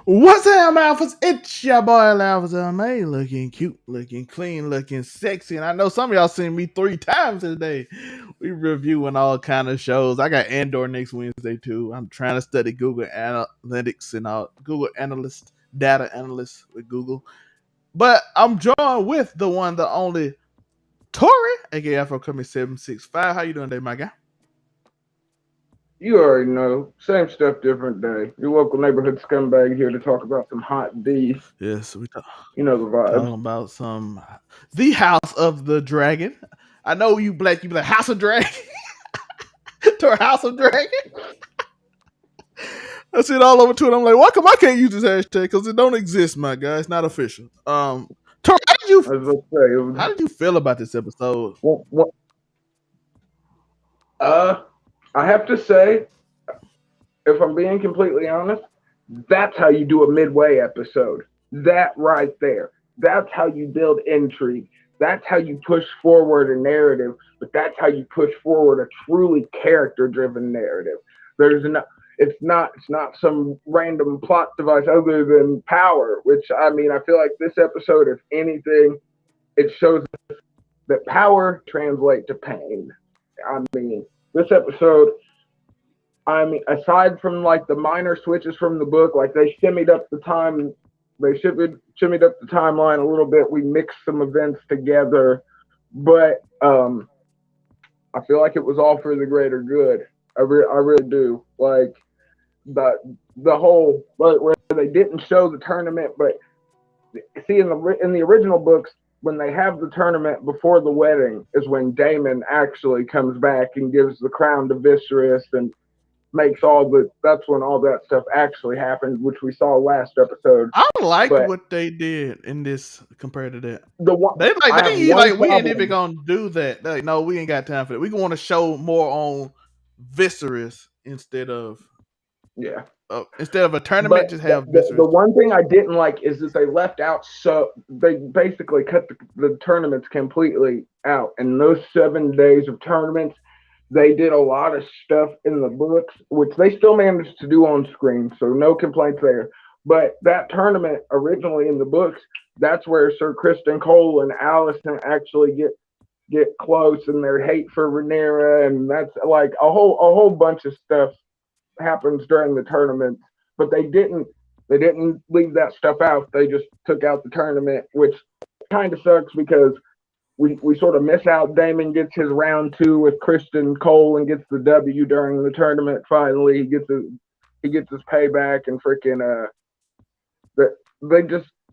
What's up, Alphas? It's your boy Alphas LMA, looking cute, looking clean, looking sexy. And I know some of y'all seen me 3 times today. We reviewing all kind of shows. I got Andor next Wednesday too. I'm trying to study Google Analytics and all Google Analyst, data analyst with Google. But I'm joined with the one, the only Tori, aka Afro Coming 765. How you doing today, my guy? You already know. Same stuff, different day. Your local neighborhood scumbag here to talk about some hot D. Yes, You know the vibes. talking about the House of the Dragon. I know you black, you be like House of Dragon. To a House of Dragon. I see it all over Twitter. I'm like, why come I can't use this hashtag? Because it don't exist, my guy. It's not official. Tori, I was about to say, how did you feel about this episode? I have to say, if I'm being completely honest, that's how you do a midway episode. That right there. That's how you build intrigue. That's how you push forward a narrative, but that's how you push forward a truly character-driven narrative. It's not some random plot device other than power, which I mean, I feel like this episode, if anything, it shows that power translates to pain. I mean, this episode, I mean, aside from like the minor switches from the book, like they shimmied up the time, they shimmied up the timeline a little bit. We mixed some events together, but I feel like it was all for the greater good. I really do. Like the whole where they didn't show the tournament, but see in the original books, when they have the tournament before the wedding is when Daemon actually comes back and gives the crown to Viserys and makes that's when all that stuff actually happened, which we saw last episode. I like what they did in this compared to that. We ain't even gonna do that. Like, no, we ain't got time for that. We want to show more on Viserys instead of a tournament. But just have the one thing I didn't like is that they left out, so they basically cut the tournaments completely out. And those 7 days of tournaments, they did a lot of stuff in the books, which they still managed to do on screen, so no complaints there. But that tournament originally in the books, that's where Sir Criston Cole and Alicent actually get close, and their hate for Rhaenyra, and that's like a whole bunch of stuff happens during the tournament. But they didn't leave that stuff out. They just took out the tournament, which kind of sucks because we sort of miss out. Daemon gets his round 2 with Criston Cole and gets the W during the tournament. Finally, he gets his payback and freaking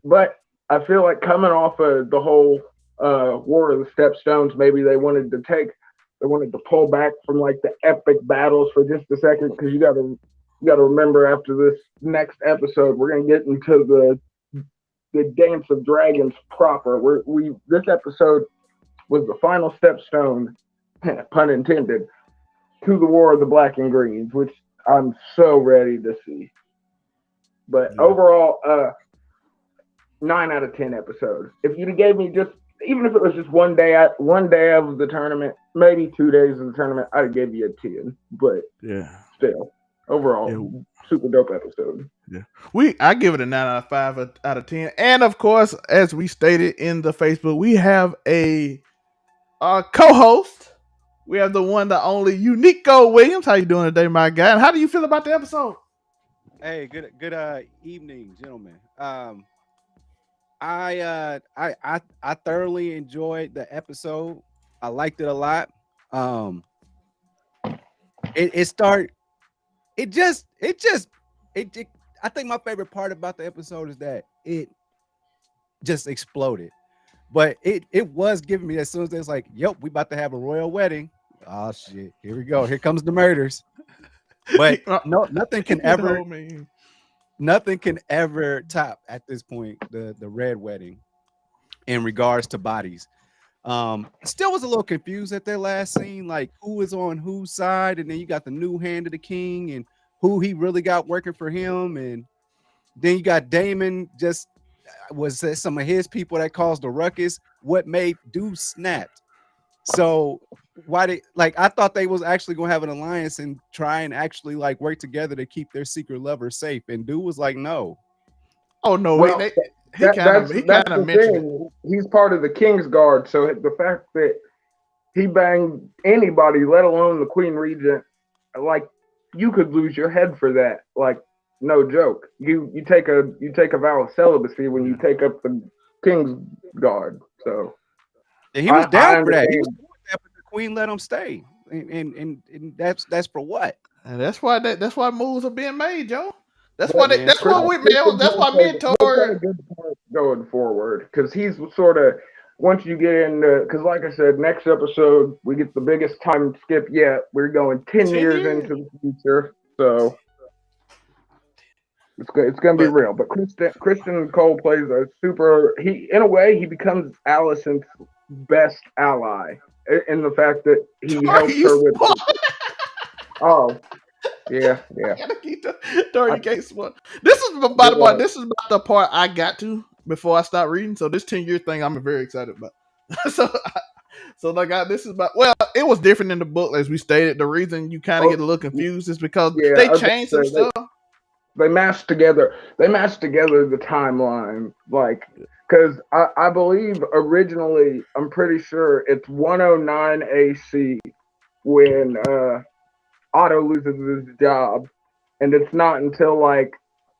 But I feel like coming off of the whole War of the Stepstones, maybe they wanted to pull back from like the epic battles for just a second, because you got to remember, after this next episode, we're gonna get into the Dance of Dragons proper. This episode was the final stepstone, pun intended, to the War of the Black and Greens, which I'm so ready to see. But overall, 9 out of 10 episodes. If you gave me even if it was just one day of the tournament, maybe 2 days of the tournament, I'd give you a 10. But still, overall, super dope episode. Yeah, I give it a 9 out of 5 out of 10. And of course, as we stated in the Facebook, we have a co-host. We have the one, the only Uniqo Williams. How you doing today, my guy? And how do you feel about the episode? Hey, good evening, gentlemen. I thoroughly enjoyed the episode. I liked it a lot. I think my favorite part about the episode is that it just exploded. But it was giving me as soon as they was like, "Yep, we about to have a royal wedding." Oh shit! Here we go. Here comes the murders. But no, nothing can ever top at this point the red wedding in regards to bodies. Still was a little confused at that last scene, like who is on whose side, and then you got the new hand of the king and who he really got working for him, and then you got Damon just was that some of his people that caused the ruckus. What made Deuce snapped? So why they like? I thought they was actually gonna have an alliance and try and actually like work together to keep their secret lover safe. And Dude was like, no. Oh no, Well, he kind of that's the mentioned it. thing. He's part of the King's Guard, so the fact that he banged anybody, let alone the Queen Regent, like you could lose your head for that. Like no joke. You take a vow of celibacy when you take up the King's Guard. So and he was down for that. He was understand. doing that, but the Queen let him stay. And that's for what? And that's why moves are being made, Joe. That's why But Yeah. that's why we man. That's why me and he'll play Tori. a good part going forward because he's sort of once you get into because like I said, next episode we get the biggest time skip yet. We're going 10 10 years years. into the future, so it's gonna be But real. But Christian Cole plays a super. He in a way he becomes Allison's best ally in the fact that he helps her with. Oh yeah. Tori Gates one. This is this is about the part I got to before I stopped reading. So this 10-year thing I'm very excited about. so like this is about it was different in the book as we stated. The reason you kind of get a little confused is because they changed some stuff. They matched together. They matched together the timeline, like because I believe originally I'm pretty sure it's 109 AC when Otto loses his job, and it's not until like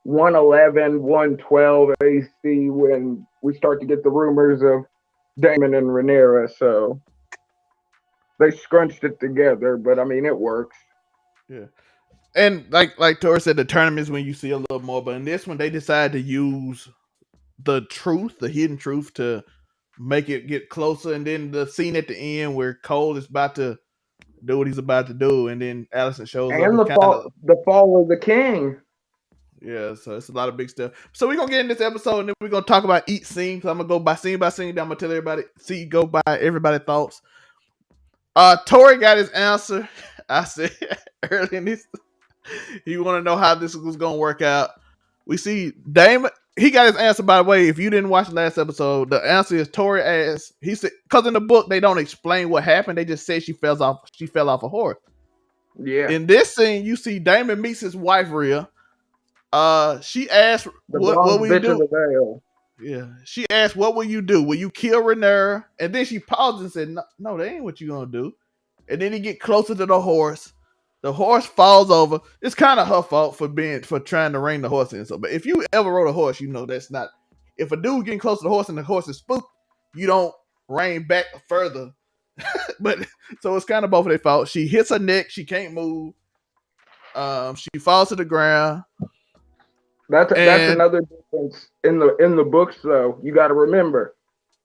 111, 112 AC when we start to get the rumors of Damon and Rhaenyra. So they scrunched it together, but I mean it works. Yeah. And like Tori said, the tournaments when you see a little more, but in this one they decided to use the hidden truth, to make it get closer. And then the scene at the end where Cole is about to do what he's about to do, and then Allison shows up. And It's kind of the fall of the king. yeah, so it's a lot of big stuff. So we're gonna get in this episode, and then we're gonna talk about each scene. So I'm gonna go by scene by scene. Then I'm gonna tell everybody, go by everybody's thoughts. Tori got his answer. I said early in this, he want to know how this was gonna work out. We see Damon. He got his answer, by the way. If you didn't watch the last episode, the answer is Tori asked. He said, because in the book they don't explain what happened. They just say she fell off a horse. Yeah. In this scene, you see Damon meets his wife Rhea. She asked, "What will you do?" Yeah, she asked, "What will you do? Will you kill Rhaenyra?" And then she paused and said, "No, that ain't what you gonna do." And then he get closer to the horse. The horse falls over. It's kind of her fault for trying to rein the horse in. So, but if you ever rode a horse, you know that's not. If a dude getting close to the horse and the horse is spooked, you don't rein back further. But so it's kind of both of their fault. She hits her neck. She can't move. She falls to the ground. That's another difference in the books, though. You got to remember,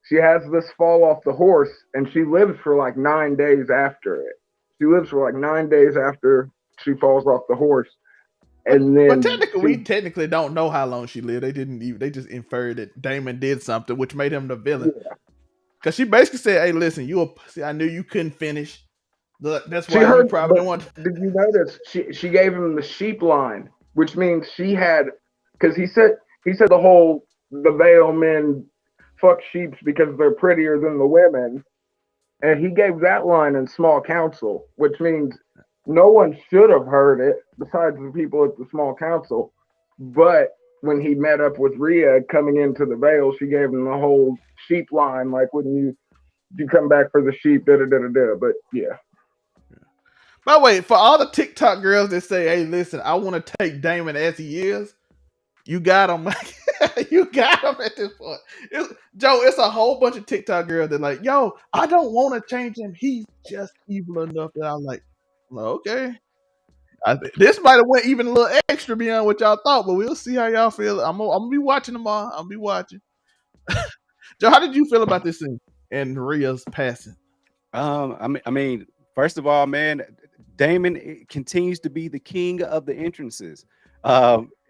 she has this fall off the horse, and she lives for like 9 days after it. She lives for like 9 days after she falls off the horse, and then. But we technically don't know how long she lived. They just inferred that Damon did something, which made him the villain. Because she basically said, "Hey, listen, I knew you couldn't finish. That's why you probably want." Did you notice she gave him the sheep line, which means she had. Because he said the Vale men fuck sheeps because they're prettier than the women, and he gave that line in small council, which means no one should have heard it besides the people at the small council. But when he met up with Rhea coming into the Vale, she gave him the whole sheep line, like when you come back for the sheep, da da da da. But yeah. By the way, for all the TikTok girls that say, "Hey, listen, I want to take Damon as he is," you got him. You got him at this point. Joe, it's a whole bunch of TikTok girls that like, "Yo, I don't want to change him. He's just evil enough." That I'm like, okay. This might have went even a little extra beyond what y'all thought, but we'll see how y'all feel. I'm gonna be watching tomorrow. I'll be watching. Joe, how did you feel about this scene and Rhea's passing? I mean, first of all, man, Damon continues to be the king of the entrances.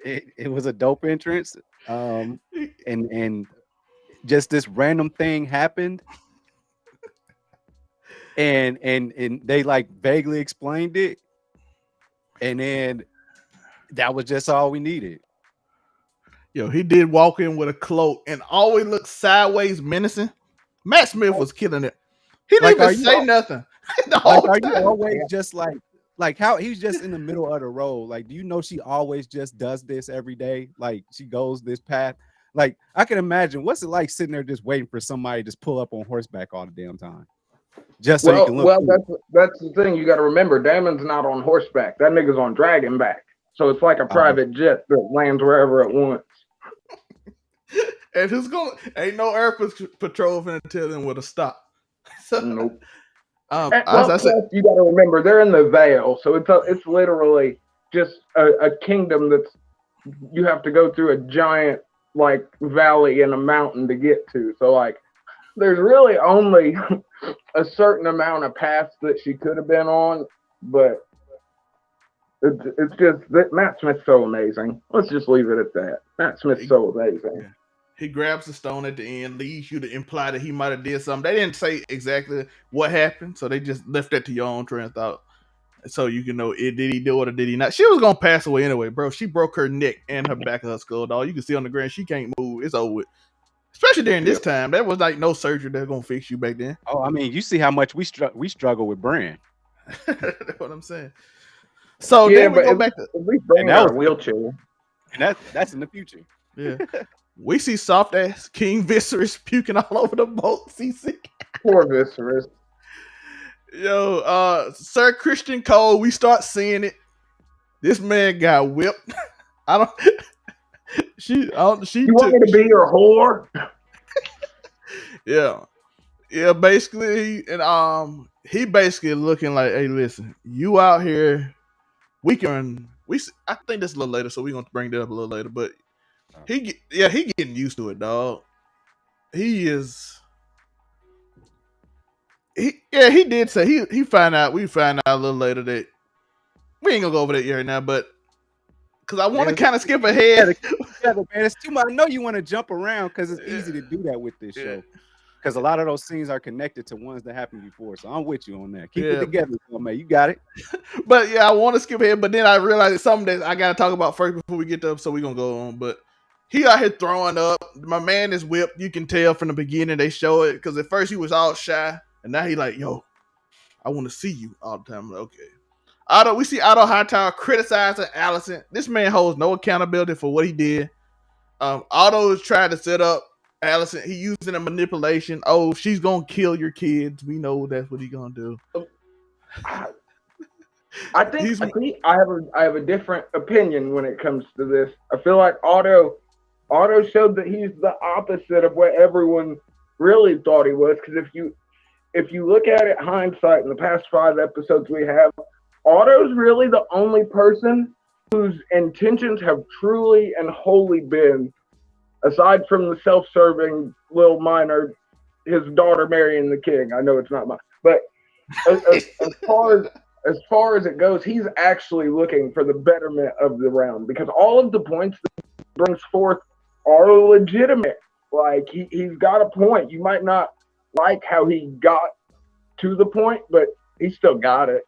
It was a dope entrance. And just this random thing happened, and they like vaguely explained it, and then that was just all we needed. Yo, he did walk in with a cloak and always looked sideways menacing. Matt Smith was killing it. He didn't Like, even say nothing the like, whole are you time. always just like how he's just in the middle of the road? Like, do you know she always just does this every day? Like, she goes this path. Like, I can imagine what's it like sitting there just waiting for somebody to just pull up on horseback all the damn time, just so you can look. Well, cool. that's the thing. You got to remember, Damon's not on horseback. That nigga's on dragonback. So it's like a private jet that lands wherever it wants. And who's going? Ain't no air patrol finna tell them where to stop. So, Nope. as Well, I said, you got to remember, they're in the Vale, so it's literally just a kingdom that's you have to go through a giant like valley and a mountain to get to. So like, there's really only a certain amount of paths that she could have been on, but it's just that Matt Smith's so amazing. Let's just leave it at that. Matt Smith's so amazing. he grabs the stone at the end, leads you to imply that he might have did something. They didn't say exactly what happened, so they just left that to your own train of thought. So you can know did he do it or did he not? She was gonna pass away anyway, bro. She broke her neck and her back of her skull, dog. You can see on the ground she can't move. It's over with. Especially during this time. That was like no surgery that's gonna fix you back then. Oh, I mean, you see how much we struggle with Bran. That's what I'm saying. So then we go back to at least bring out a wheelchair. And that's in the future. Yeah. We see soft ass King Viserys puking all over the boat. CC. Poor Viserys. Yo, Sir Christian Cole, we start seeing it. This man got whipped. I don't. She You want me to be your whore? Yeah. Basically, he basically looking like, hey, listen, you out here. I think that's a little later, so we're gonna bring that up a little later. But he getting used to it, dog. He did say he find out. We find out a little later that we ain't gonna go over that right now, but because I want to kind of skip ahead. Yeah, man, it's too much. I know you want to jump around because it's easy to do that with this show. Because a lot of those scenes are connected to ones that happened before. So I'm with you on that. Keep it together, man. You got it. But yeah, I want to skip ahead, but then I realized it's something that I gotta talk about first before we get to, so we're gonna go on. But he out here throwing up. My man is whipped. You can tell from the beginning they show it because at first he was all shy, and now he like, yo, I want to see you all the time. I'm like, okay. We see Otto Hightower criticizing Alicent. This man holds no accountability for what he did. Otto is trying to set up Alicent. He using a manipulation. Oh, she's gonna kill your kids. We know that's what he's gonna do. I think I have a different opinion when it comes to this. I feel like Otto showed that he's the opposite of what everyone really thought he was. Because if you look at it hindsight in the past 5 episodes we have, Otto's really the only person whose intentions have truly and wholly been, aside from the self-serving little minor, his daughter marrying the king. I know it's not mine, but as far as it goes, he's actually looking for the betterment of the realm, because all of the points that he brings forth are legitimate. Like he's got a point. You might not like how he got to the point, but he still got it.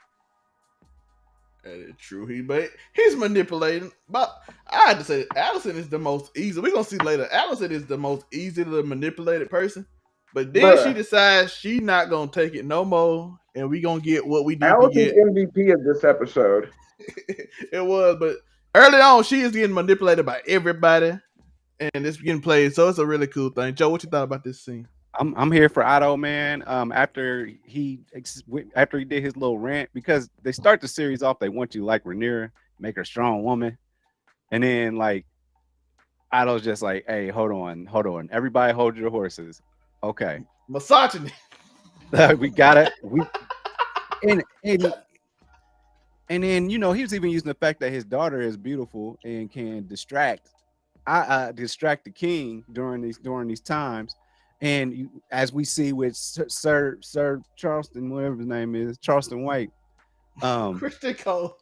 That is true. He's manipulating. But I had to say, Alicent is the most easy. We're gonna see later. Alicent is the most easily manipulated person. But then she decides she not gonna take it no more, and we gonna get what we need to get. MVP of this episode. It was, but early on, she is getting manipulated by everybody, and it's getting played. So it's a really cool thing. Joe, what you thought about this scene? I'm here for Otto, man. After he did his little rant, because they start the series off, they want you like Rhaenyra, make her a strong woman, and then like Otto's just like, hey, hold on, everybody hold your horses. Okay, misogyny. We got it. And then he was even using the fact that his daughter is beautiful and can distract the king during these times. And as we see with Sir Charleston, whatever his name is, Charleston White, um, Christian Cole.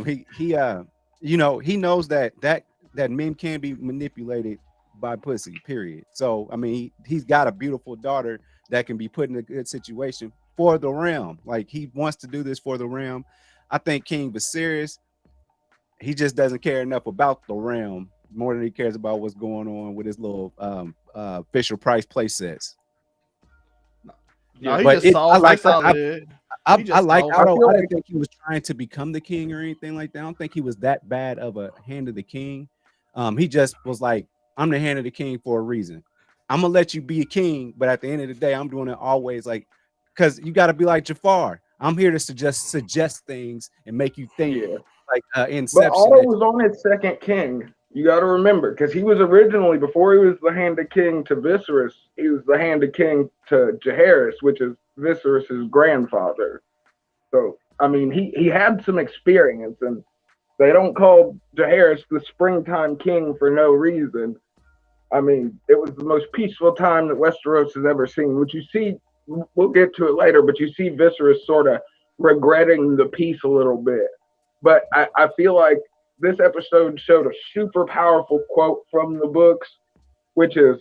he he knows that men can be manipulated by pussy, period. So I mean, he's got a beautiful daughter that can be put in a good situation for the realm. Like, he wants to do this for the realm. I think King Viserys, he just doesn't care enough about the realm more than he cares about what's going on with his little Fisher Price play sets. No, he But just soft. I like didn't think he was trying to become the king or anything like that. I don't think he was that bad of a hand of the king. He just was like, I'm the hand of the king for a reason. I'm gonna let you be a king, but at the end of the day, I'm doing it always like, because you got to be like Jafar. I'm here to suggest things and make you think, like But Inception. Otto was on his second king. You got to remember, because he was originally, before he was the hand of king to Viserys, he was the hand of king to Jaehaerys, which is Viserys' grandfather. So, I mean, he had some experience, and they don't call Jaehaerys the springtime king for no reason. I mean, it was the most peaceful time that Westeros has ever seen, which you see, we'll get to it later, but you see Viserys sort of regretting the peace a little bit. But I feel like this episode showed a super powerful quote from the books, which is,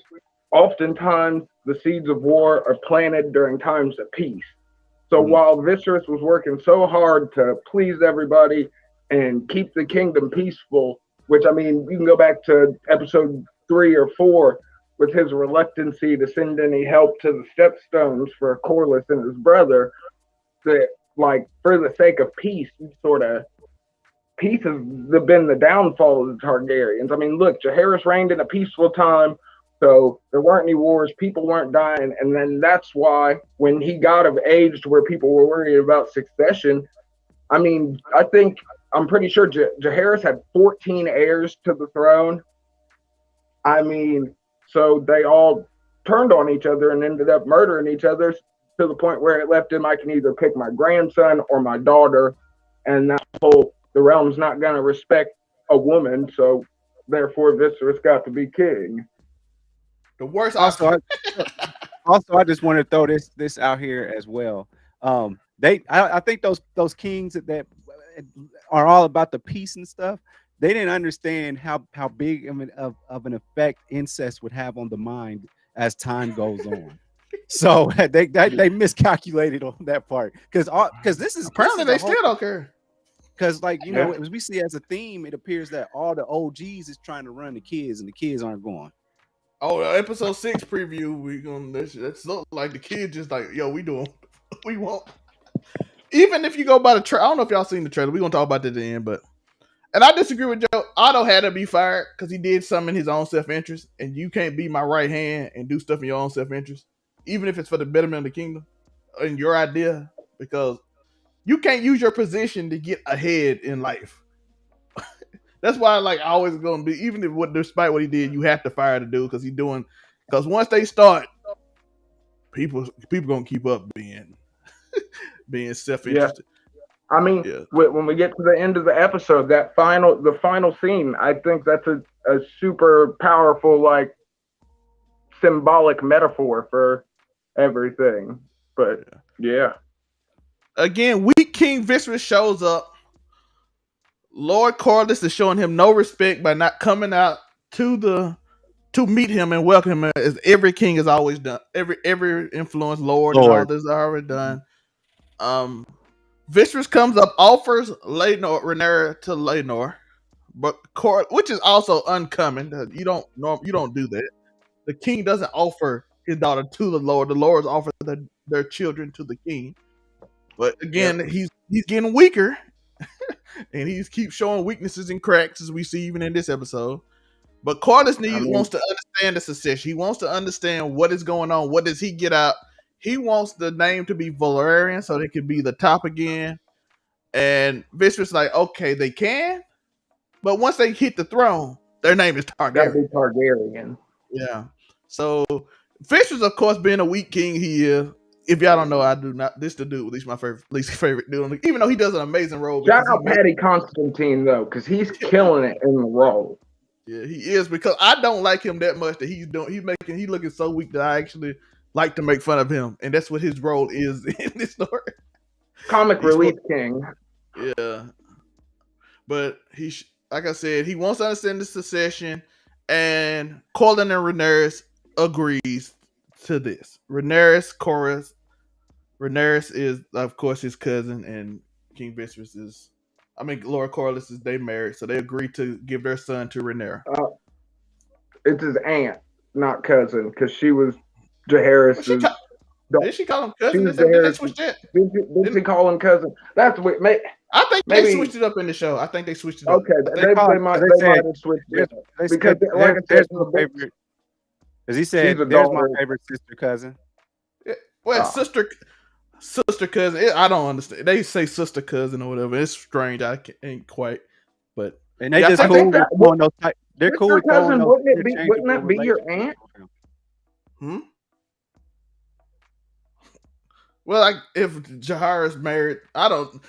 oftentimes the seeds of war are planted during times of peace. So while Viserys was working so hard to please everybody and keep the kingdom peaceful, which, I mean, you can go back to episode 3 or 4 with his reluctancy to send any help to the Stepstones for Corlys and his brother, that, like, for the sake of peace, peace has been the downfall of the Targaryens. I mean, look, Jaehaerys reigned in a peaceful time, so there weren't any wars, people weren't dying, and then that's why when he got of age to where people were worried about succession, I mean, I'm pretty sure Jaehaerys had 14 heirs to the throne. I mean, so they all turned on each other and ended up murdering each other to the point where it left him, I can either pick my grandson or my daughter, and that whole, the realm's not going to respect a woman, so therefore Viserys got to be king. The worst. Also, I just want to throw this out here as well. I think those kings that are all about the peace and stuff, they didn't understand how big of an effect incest would have on the mind as time goes on. So they miscalculated on that part, because this is apparently they still don't care. Because, like, as we see as a theme, it appears that all the OGs is trying to run the kids, and the kids aren't going. Oh, episode 6 preview, we gonna that's look like the kids just like, yo, we doing we want. Even if you go by the trailer, I don't know if y'all seen the trailer. We're gonna talk about that at the end, but and I disagree with Joe. Otto had to be fired because he did something in his own self-interest, and you can't be my right hand and do stuff in your own self-interest, even if it's for the betterment of the kingdom and your idea, because you can't use your position to get ahead in life. That's why, like, I always gonna be, even if despite what he did, you have to fire the dude because once they start, people gonna keep up being self-interested. I mean, when we get to the end of the episode, the final scene, I think that's a super powerful, like, symbolic metaphor for everything. But yeah. Again, weak King Viserys shows up. Lord Corlys is showing him no respect by not coming out to meet him and welcome him, as every king has always done. Every influence Lord. And all this is already done. Viserys comes up, offers Rhaenyra to Laenor, but which is also uncommon. You don't do that. The king doesn't offer his daughter to the Lord. The Lords offer their children to the king. But again, he's getting weaker, and he keeps showing weaknesses and cracks, as we see even in this episode. But Corlys wants to understand the succession. He wants to understand what is going on. What does he get out? He wants the name to be Valyrian so they can be the top again. And Viserys like, okay, they can, but once they hit the throne, their name is Targaryen. Gotta be Targaryen. Yeah. So Viserys, of course, being a weak king, he is. If y'all don't know, I do not. This the dude, at least my least favorite dude. Even though he does an amazing role. Shout out Paddy Constantine though, because he's killing it in the role. Yeah, he is because I don't like him that much that he's looking so weak that I actually like to make fun of him, and that's what his role is in this story. Comic He's relief king. yeah, but like I said, he wants to understand the secession, and Colin and Rhaenyra agrees to this. Rhaenyra is of course his cousin, and King Viserys is. I mean, Laura Corlys is they married, so they agreed to give their son to Rhaenyra. It's his aunt, not cousin, because she was Well, Jaehaerys's. did she call him She cousin? was Did they Jaehaerys. switch that? Did she call him cousin? That's what. I think Maybe they switched it up in the show. I think they switched it up. okay. They might have switched it up. Because like I said, my favorite. Because he said, she's a "There's my daughter. favorite sister cousin." Well, sister cousin. I don't understand. They say sister cousin or whatever. It's strange. Ain't quite. But And they yeah, just I cool think with throwing those. They're Sister cool with throwing cousin, those. wouldn't that be your aunt? Well, like if Jaehaerys married, I don't.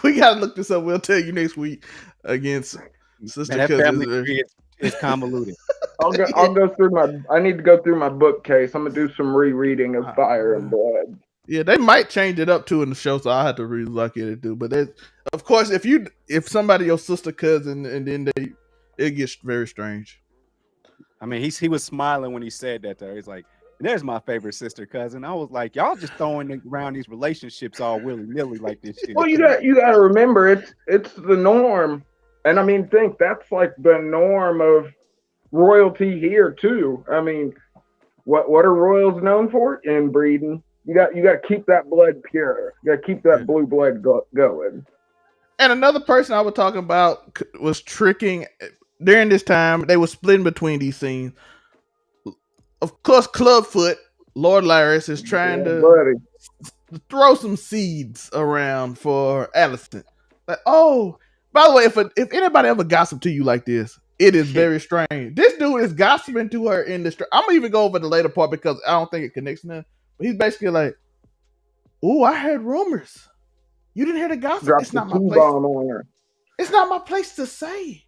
We gotta look this up. We'll tell you next week against sister Man, that family cousins. tree is convoluted. I'll go through my. I need to go through my bookcase. I'm gonna do some rereading of Fire and Blood. Yeah, they might change it up too in the show, so I have to really like it to do. But of course, if somebody your sister cousin and then it gets very strange. I mean, he was smiling when he said that though. He's like, "There's my favorite sister cousin." I was like, "Y'all just throwing around these relationships all willy nilly like this shit." Well, you got to remember it's the norm, and I mean, think that's like the norm of royalty here too. I mean, what are royals known for? Inbreeding. You got to keep that blood pure. You got to keep that blue blood going. And another person I was talking about was tricking during this time. They were splitting between these scenes. Of course, Clubfoot, Lord Larys, is trying to throw some seeds around for Alicent. Like, oh, by the way, if anybody ever gossip to you like this, it is very strange. This dude is gossiping to her in the street. I'm gonna even go over the later part because I don't think it connects to them. But he's basically like, "Oh, I heard rumors. You didn't hear the gossip. It's not my place. It's not my place to say.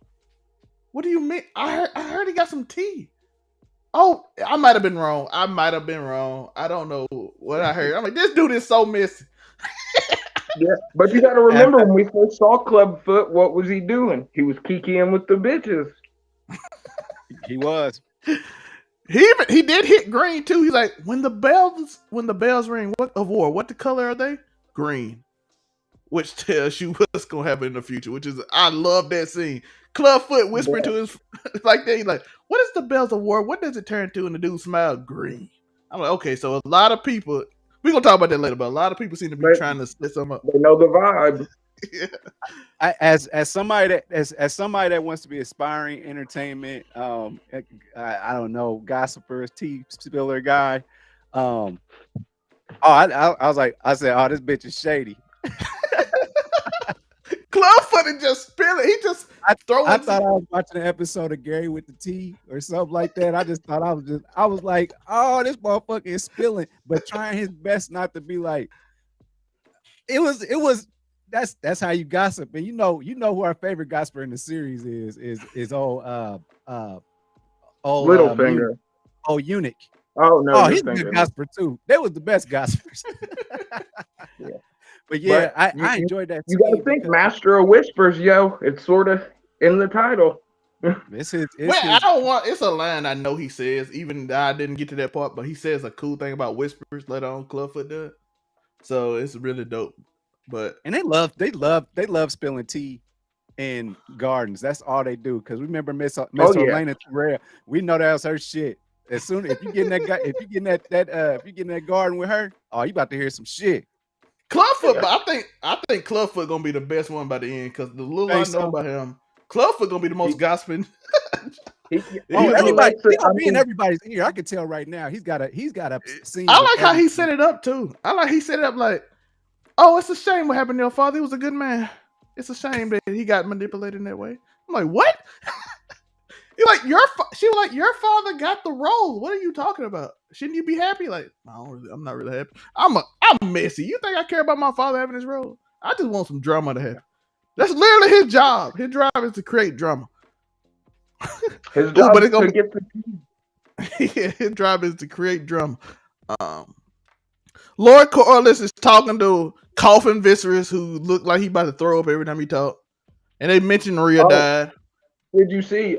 What do you mean? I heard he got some tea. Oh, I might have been wrong. I don't know what I heard. I'm like, this dude is so messy." Yeah, but you got to remember when we first saw Clubfoot, what was he doing? He was kikiing with the bitches. He was. He did hit green too. He's like, when the bells ring, what of war? What the color are they? Green, which tells you what's gonna happen in the future. Which is, I love that scene. Clubfoot whispering to his like that. He's like, what is the bells of war? What does it turn to? And the dude smiled green. I'm like, okay, so a lot of people. We're gonna talk about that later, but a lot of people seem to be trying to split something up. They know the vibe. Yeah. As somebody that wants to be aspiring entertainment, I don't know, gossiper, tea spiller guy. I was like, I said, oh, this bitch is shady. Clubfoot and just spilling. He just I thought I was watching an episode of Gary with the Tea or something like that. I just thought I was like, oh, this motherfucker is spilling, but trying his best not to be like. It was. That's how you gossip, and you know who our favorite gossiper in the series is old Littlefinger. Uniqo. Oh no, he's a good gossiper too. They was the best gossipers. Yeah. But yeah, I enjoyed that. You gotta think Master of Whispers, yo. It's sort of in the title. It's I don't want. It's a line I know he says. Even I didn't get to that part, but he says a cool thing about whispers later on. Clubfoot does. So it's really dope. But and they love spilling tea in gardens. That's all they do. Because remember Miss Elena Terrell, we know that was her shit. As soon if you get in that garden with her, oh, you about to hear some shit. Clubfoot, but I think Clubfoot gonna be the best one by the end because the little I know about him, Clubfoot gonna be the most gossiping. Everybody, he gonna be in everybody's ear. I can tell right now. He's got a scene. I like how he set it up too. He set it up like, oh, it's a shame what happened to your father. He was a good man. It's a shame that he got manipulated in that way. I'm like, what? You're like she was like, your father got the role. What are you talking about? Shouldn't you be happy? Like, I'm not really happy. I'm messy. You think I care about my father having his role? I just want some drama to happen. That's literally his job. His job is to create drama. His Ooh, job but is it's gonna to get the be his job is to create drama. Um, Lord Corliss is talking to Coffin Viscerous, who looked like he about to throw up every time he talked. And they mentioned Rhea Oh, died. did you see?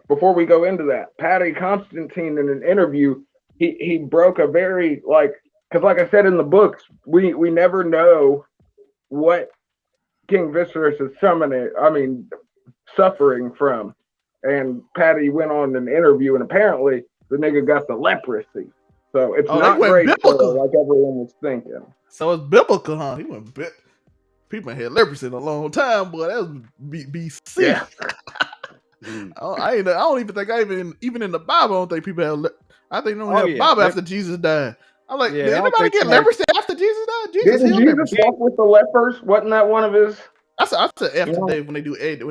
Before we go into that, Patty Constantine in an interview, he broke a very because like I said in the books, we never know what King Viserys is suffering from. And Patty went on an interview, and apparently the nigga got the leprosy. So it's Oh, they not went great biblical. like everyone was thinking. So it's biblical, huh? He went people had leprosy in a long time, boy. That was BC. Yeah. I don't even think even in the Bible, I don't think people have. I think they only Oh have yeah, Bible after Jesus died. I'm like, yeah. did I don't anybody think get they had. leprosy after Jesus died? Jesus Didn't healed Jesus leprosy. walk with the lepers? Wasn't that one of his? I said You after know? day when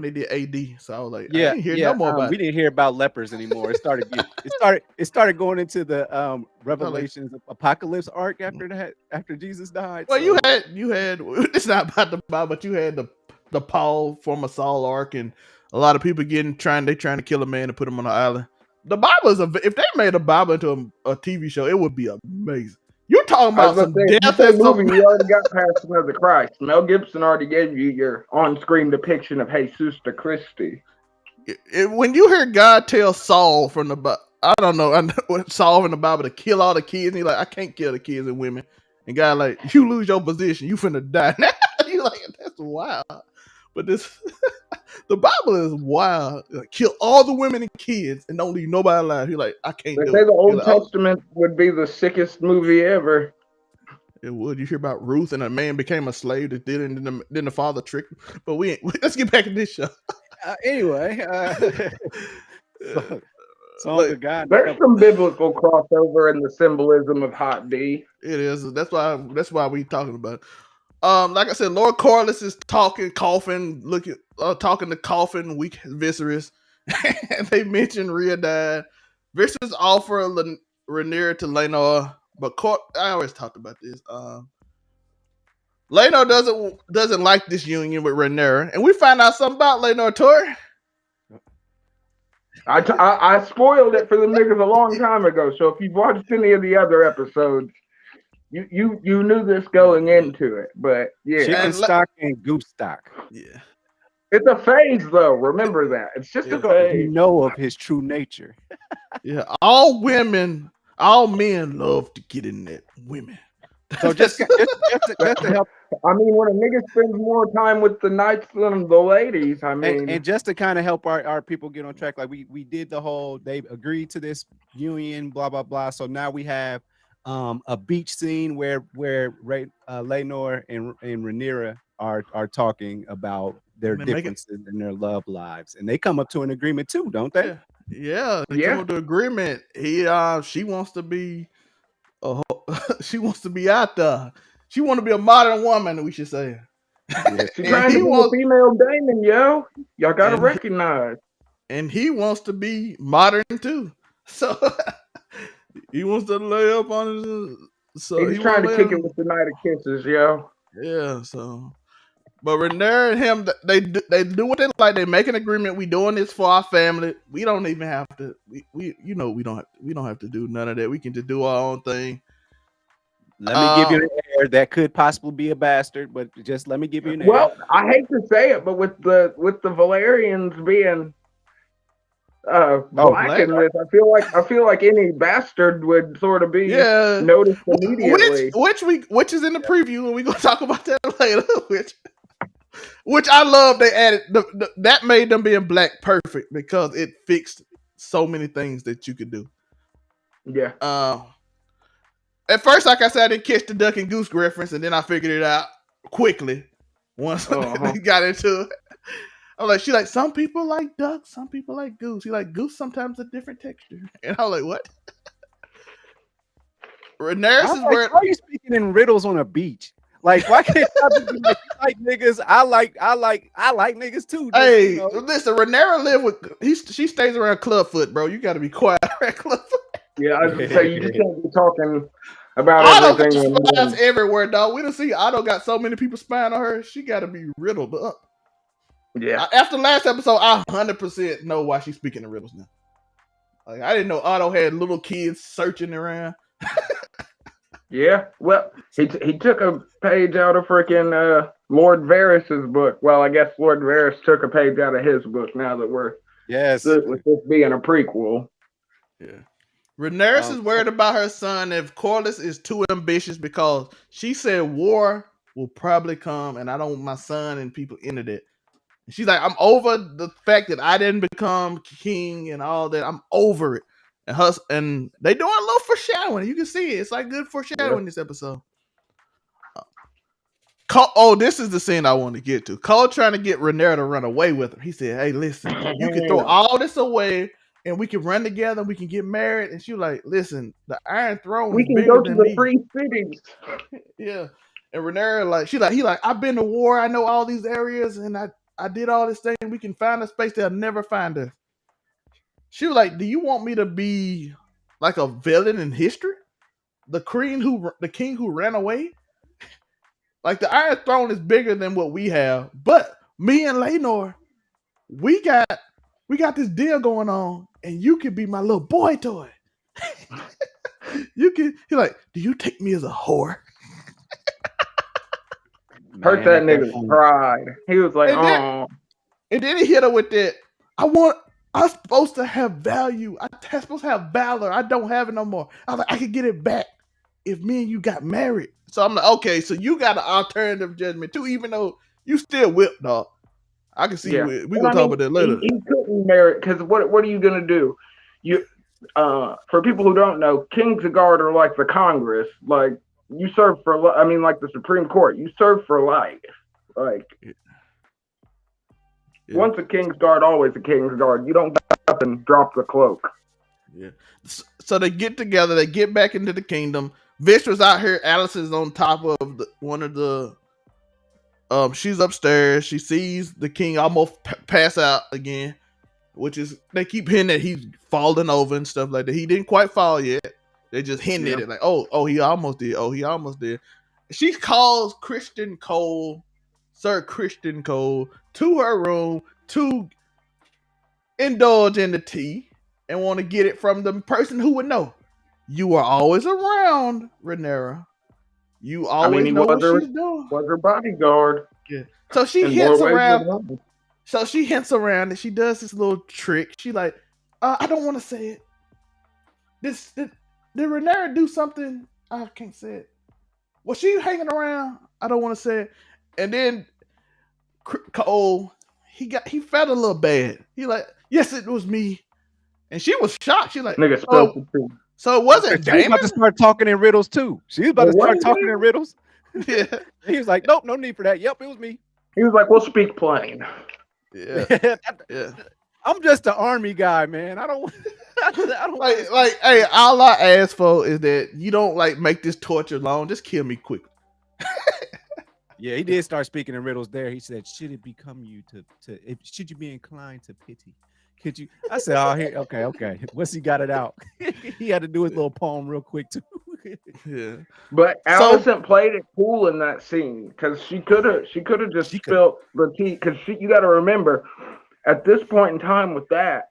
they did AD. So I was like, I Yeah, ain't hear yeah. no more about We it. didn't hear about lepers anymore. It started going into the So like, Revelations Apocalypse arc after Jesus died. well, So you had. It's not about the Bible, but you had the Paul former Saul arc, and a lot of people trying to kill a man and put him on an island. The Bible is if they made a Bible into a TV show, it would be amazing. You're talking I was about about to some say, if you death say and some. movie, you already got Passion of the Christ. Mel Gibson already gave you your on-screen depiction of Jesus the Christi. When you hear God tell Saul from the Bible, I don't know, Saul from the Bible to kill all the kids, and he's like, I can't kill the kids and women. And God like, you lose your position, you finna die. You like, that's wild. But the Bible is wild. Like, kill all the women and kids and don't leave nobody alive. He's like, I can't They do say it. the He's Old like, oh, Testament would be the sickest movie ever. it would. You hear about Ruth and a man became a slave that did it, and then the father tricked him. But let's get back to this show. anyway, Song Like, of God. There's some biblical crossover in the symbolism of Hot D. it is. That's why we talking about it. Like I said, Lord Corliss is talking Coffin, talking to Coffin, weak Viserys, and they mentioned Rhea died. Viserys offer Rhaenyra to Laenor, but I always talked about this. Laenor doesn't like this union with Rhaenyra, and we find out something about Laenor Tori. I spoiled it for the niggas a long time ago. So if you've watched any of the other episodes, you knew this going into it. But yeah, Chicken stock and goose stock. Yeah, it's a phase though. Remember that. It's just a phase. You know of his true nature. yeah. All men love to get in that women. So just to help. I mean, when a nigga spends more time with the knights than the ladies, I mean, And just to kind of help our people get on track, like we did the whole, they agreed to this union, blah blah blah. So now we have a beach scene where Laenor and Rhaenyra are talking about their differences in their love lives, and they come up to an agreement too, don't they? Yeah. They come up to agreement. She wants to be, she wants to be out there. She want to be a modern woman, we should say. Yeah, she's trying to be a female Damon, yo. Y'all gotta recognize. And he wants to be modern too. So he wants to lay up on his. So he's trying to kick it with the Night of Kisses, yo. Yeah. So, but Rhaenyra and him, they do what they like. They make an agreement. We doing this for our family. We don't even have to. We don't have to do none of that. We can just do our own thing. Let me give you an heir that could possibly be a bastard, but just let me give you an heir. Well, I hate to say it, but with the Valerians being black in this, I feel like any bastard would sort of be noticed immediately. Which is in the preview, and we're gonna talk about that later. Which I love. They added that made them being black perfect because it fixed so many things that you could do. Yeah. At first, like I said, I didn't catch the duck and goose reference, and then I figured it out quickly once we got into it. I'm like, she like, some people like duck, some people like goose. He like goose sometimes a different texture. And I'm like, what? Rhaenyra is where. Why are you speaking in riddles on a beach? Like, why can't I be like niggas? I like niggas too. Hey, listen, Rhaenyra live with she stays around Clubfoot, bro. You got to be quiet around Clubfoot. Yeah, I was gonna say you just can't be talking about Otto everything. Got spies everywhere, dog. We don't see Otto got so many people spying on her. She got to be riddled up. Yeah. After the last episode, I 100% know why she's speaking in riddles now. Like I didn't know Otto had little kids searching around. Yeah. Well, he took a page out of freaking Lord Varys's book. Well, I guess Lord Varys took a page out of his book. Now that with this being a prequel. Yeah. Rhaenyra is worried about her son if Corlys is too ambitious because she said war will probably come and I don't want my son and people into that. And she's like, I'm over the fact that I didn't become king and all that. I'm over it. And they doing a little foreshadowing. You can see it. It's like good foreshadowing this episode. This is the scene I want to get to. Cole trying to get Rhaenyra to run away with him. He said, hey, listen, you can throw all this away and we can run together. We can get married. And she was like, listen, the Iron Throne we is can bigger go to than the me. free cities. Yeah. And Rhaenyra, he like, I've been to war. I know all these areas and I did all this thing. We can find a space they'll never find us. She was like, do you want me to be like a villain in history? The king who ran away? Like the Iron Throne is bigger than what we have, but me and Laenor, we got this deal going on, and you can be my little boy toy. He's like, do you take me as a whore? Hurt that nigga's pride. He was like, oh. And then he hit her with that. I'm supposed to have value. I'm supposed to have valor. I don't have it no more. I was like, I could get it back if me and you got married. So I'm like, okay, so you got an alternative judgment too, even though you still whipped, dog. I can see we gonna talk about that later. He couldn't marry because what are you gonna do? You for people who don't know, Kings of Guard are like the Congress. Like you serve for like the Supreme Court. You serve for life. Like once a King's Guard, always a King's Guard. You don't get up and drop the cloak. Yeah. So they get together, they get back into the kingdom. Vistra's out here. Alice is on top of one of the. She's upstairs. She sees the king almost pass out again, which is they keep hinting that he's falling over and stuff like that. He didn't quite fall yet. They just hinted at it like, oh, he almost did. Oh, he almost did. She calls Sir Christian Cole, to her room to indulge in the tea and want to get it from the person who would know. You are always around, Rhaenyra. You always know what she's doing. Was her bodyguard. Yeah. So she hints around. So she hints around and she does this little trick. She like, I don't want to say it. Did Rhaenyra do something? I can't say it. Was she hanging around? I don't want to say it. And then Cole, he felt a little bad. He like, yes, it was me. And she was shocked. She like, nigga spelled the truth. So it wasn't Damon? She was about to start talking in riddles too. She was about to start talking in riddles. Yeah. He was like, nope, no need for that. Yep, it was me. He was like, we'll speak plain. Yeah. Yeah. I'm just an army guy, man. I don't like hey, all I ask for is that you don't like make this torture long. Just kill me quick. Yeah, he did start speaking in riddles there. He said, should it become you should you be inclined to pity? Could you? I said, oh, okay. Once he got it out, he had to do his little poem real quick too. Yeah. But Allison played it cool in that scene because she could have just spilled the tea. Because you got to remember, at this point in time with that,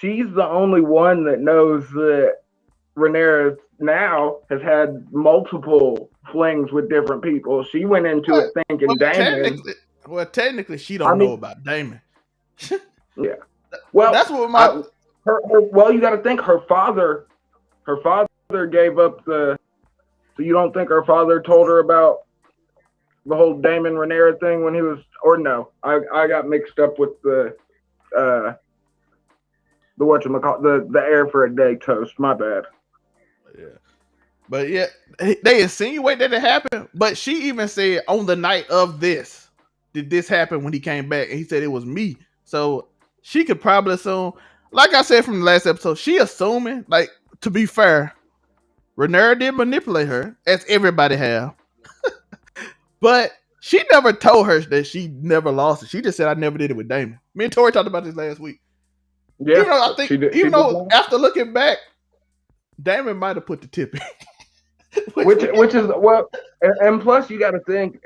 she's the only one that knows that Rhaenyra now has had multiple flings with different people. She went into it thinking Daemon. Technically, she don't know about Daemon. Yeah. Well, that's what well, you got to think her father gave up the. So you don't think her father told her about the whole Daemon Rhaenyra thing when he was, or no? I got mixed up with the whatchamacallit, the air for a day toast. My bad. Yeah, but yeah, they insinuate that it happened. But she even said on the night of this, did this happen when he came back? And he said it was me. So she could probably assume, like I said from the last episode, she assuming, like, to be fair, Rhaenyra did manipulate her, as everybody have. But she never told her that she never lost it. She just said, I never did it with Daemon. Me and Tori talked about this last week. Yeah, even though after looking back, Daemon might have put the tip in. which is, well, And plus, you got to think,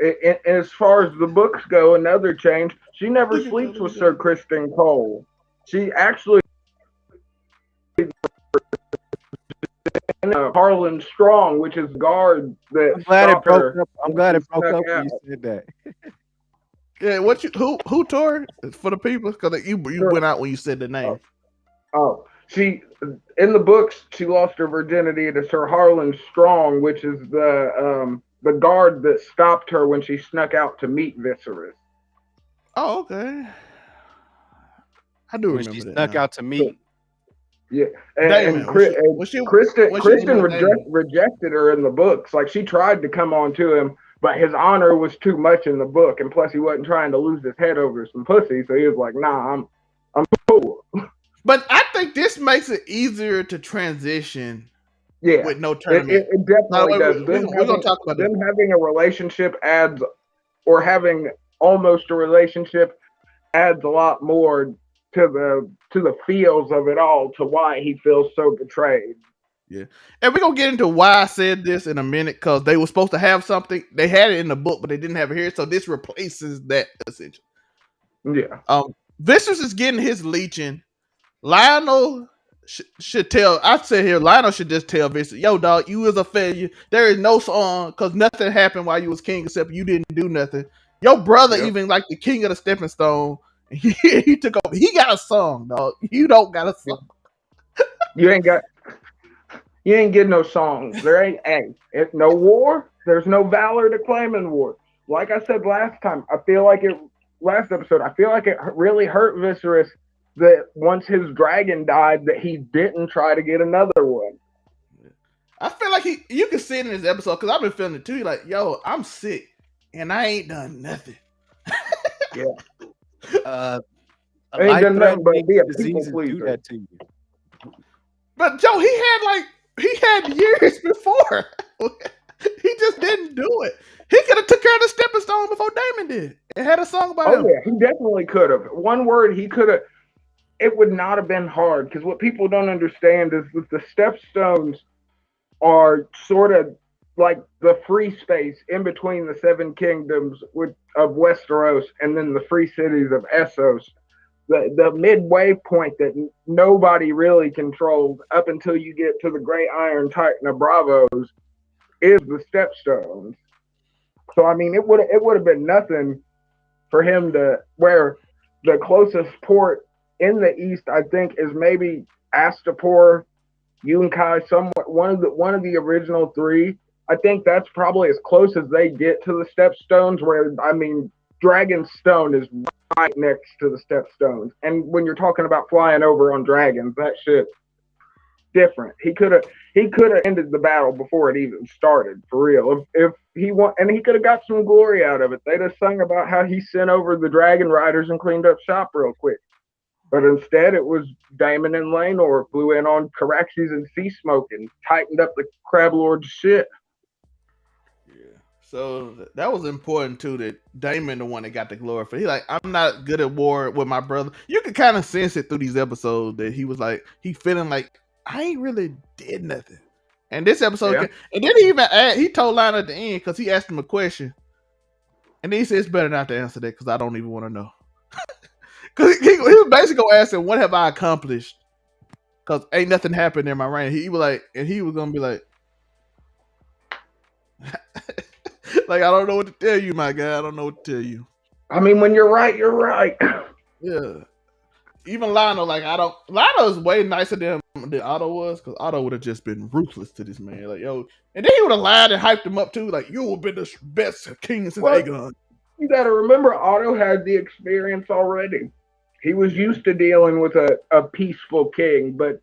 as far as the books go, another change. She never Look at that. sleeps Look with at Sir that. Kristen Cole. She actually Harlan Strong, which is guard that I'm glad it stopped broke her up. I'm when glad she it broke snuck up when out. you said that. Yeah, what you who tore it for the people? Because you Sure. went out when you said the name. Oh, oh, she in the books she lost her virginity to Sir Harlan Strong, which is the guard that stopped her when she snuck out to meet Viserys. Oh, okay. I do When she remember that snuck now. out to So, meet. yeah, Damon, And when she was Kristen with Damon. rejected her in the books. Like she tried to come on to him, but his honor was too much in the book, and plus he wasn't trying to lose his head over some pussy, so he was like, "Nah, I'm cool." But I think this makes it easier to transition Yeah, with no tournament. it By the definitely way, does. we're gonna talk about that. Them having a relationship adds, or having almost a relationship adds a lot more to the feels of it all, to why he feels so betrayed. Yeah, and we're gonna get into why I said this in a minute because they were supposed to have something. They had it in the book, but they didn't have it here. So this replaces that essentially. Yeah, Vicious is getting his leeching. Lionel should tell. I said here, Lionel should just tell Vicious, "Yo, dog, you is a failure. There is no song because nothing happened while you was king except you didn't do nothing. Your brother, yeah. even like the king of the stepping stone, he took over. He got a song, dog. You don't got a song. You ain't got you ain't getting no songs. There ain't if no war. There's no valor to claim in war. Like I said last time, I feel like it last episode. I feel like it really hurt Viserys that once his dragon died, that he didn't try to get another one. I feel like you can see it in this episode because I've been feeling it too. You're like, yo, I'm sick and I ain't done nothing. Yeah, Uh, ain't done nothing but life-threatening be a people diseases do pleaser. that to you. But Joe, he had years before. He just didn't do it. He could have took care of the stepping stone before Damon did. It had a song about Oh him. yeah, he definitely could have. One word he could have. It would not have been hard because what people don't understand is that the stepstones are sort of like the free space in between the seven kingdoms of Westeros and then the free cities of Essos. The midway point that nobody really controls up until you get to the Great Iron Titan of Bravos is the stepstones. So I mean, it would have been nothing for him to where the closest port in the east, I think, is maybe Astapor, Yunkai, somewhat one of the original three. I think that's probably as close as they get to the stepstones. Where I mean, Dragonstone is right next to the stepstones, and when you're talking about flying over on dragons, that shit different. He could have ended the battle before it even started for real. If he want, and he could have got some glory out of it. They'd have sung about how he sent over the dragon riders and cleaned up shop real quick. But instead, it was Damon and Lanor flew in on Caraxes and Sea Smoke and tightened up the Crab Lord's shit. Yeah. So that was important too. That Damon, the one that got the glory for. He like, I'm not good at war with my brother. You could kind of sense it through these episodes that he was like, he feeling like I ain't really did nothing. And this episode, Yeah. and then he even he told Lionel at the end because he asked him a question, and then he said it's better not to answer that because I don't even want to know. Because he was basically gonna ask him, "What have I accomplished?" Because ain't nothing happened in my reign. He was like, and he was gonna be like, like I don't know what to tell you, my guy. I don't know what to tell you. I mean, when you're right, you're right. Yeah. Even Lionel, like I don't. Lionel is way nicer than Otto was, because Otto would have just been ruthless to this man. Like yo, and then he would have lied and hyped him up too. Like you will be the best king since Well, Aegon. you got to remember, Otto had the experience already. He was used to dealing with a peaceful king, but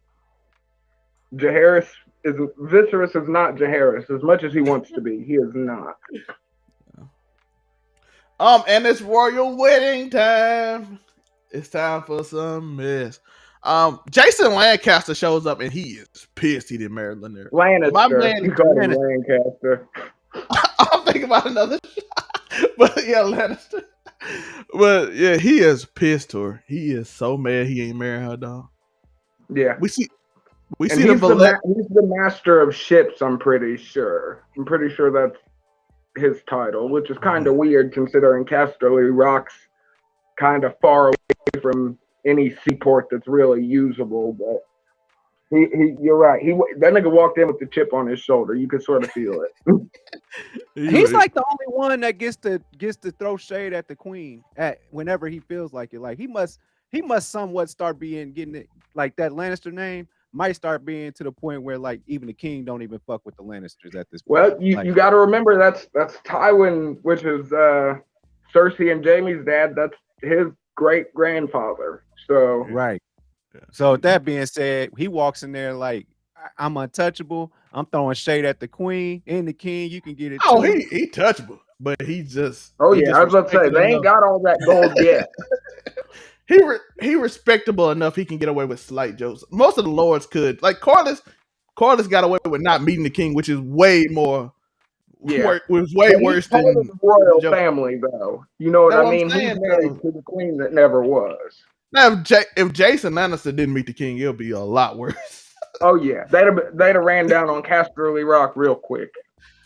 Jaehaerys is Viserys is not Jaehaerys as much as he wants to be. He is not. And it's royal wedding time. It's time for some mess. Jason Lancaster shows up and he is pissed he didn't marry Lanier. My Lannister. man, You call him Lancaster. I'm thinking about another but yeah, Lannister. But yeah, he is pissed her. He is so mad he ain't marrying her, dog. Yeah. We see And he's the master of ships, I'm pretty sure. I'm pretty sure that's his title, which is kind of weird considering Casterly Rock's kind of far away from any seaport that's really usable. But you're right. That nigga walked in with the chip on his shoulder. You could sort of feel it. He's like the only one that gets to throw shade at the queen at whenever he feels like it. Like he must somewhat start getting it like that Lannister name might start being to the point where like even the king don't even fuck with the Lannisters at this point. Well, you got to remember that's Tywin, which is Cersei and Jaime's dad. That's his great grandfather. So right. So with that being said, he walks in there like I'm untouchable. I'm throwing shade at the queen and the king. You can get it. Oh, too. he touchable, but he just. Oh he yeah, just I was about to say they ain't got all that gold yet. He respectable enough. He can get away with slight jokes. Most of the lords could. Like Corlys got away with not meeting the king, which is way more. Yeah, was way worse than the royal family, though. You know what I mean? He's married to the queen that never was. Now, if Jason Lannister didn't meet the king, it'll be a lot worse. Oh yeah, they'd have ran down on Casterly Rock real quick.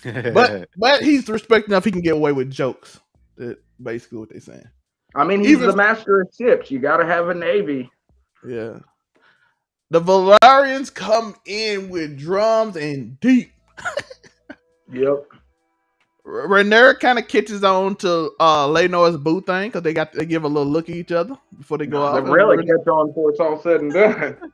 but he's respected enough. He can get away with jokes. That's basically what they're saying. I mean, he's the master of ships. You got to have a navy. Yeah. The Valyrians come in with drums and deep. Yep. Rhaenyra kind of catches on to Laenor's boo thing because they give a little look at each other before they go out. They really catch on before it's all said and done.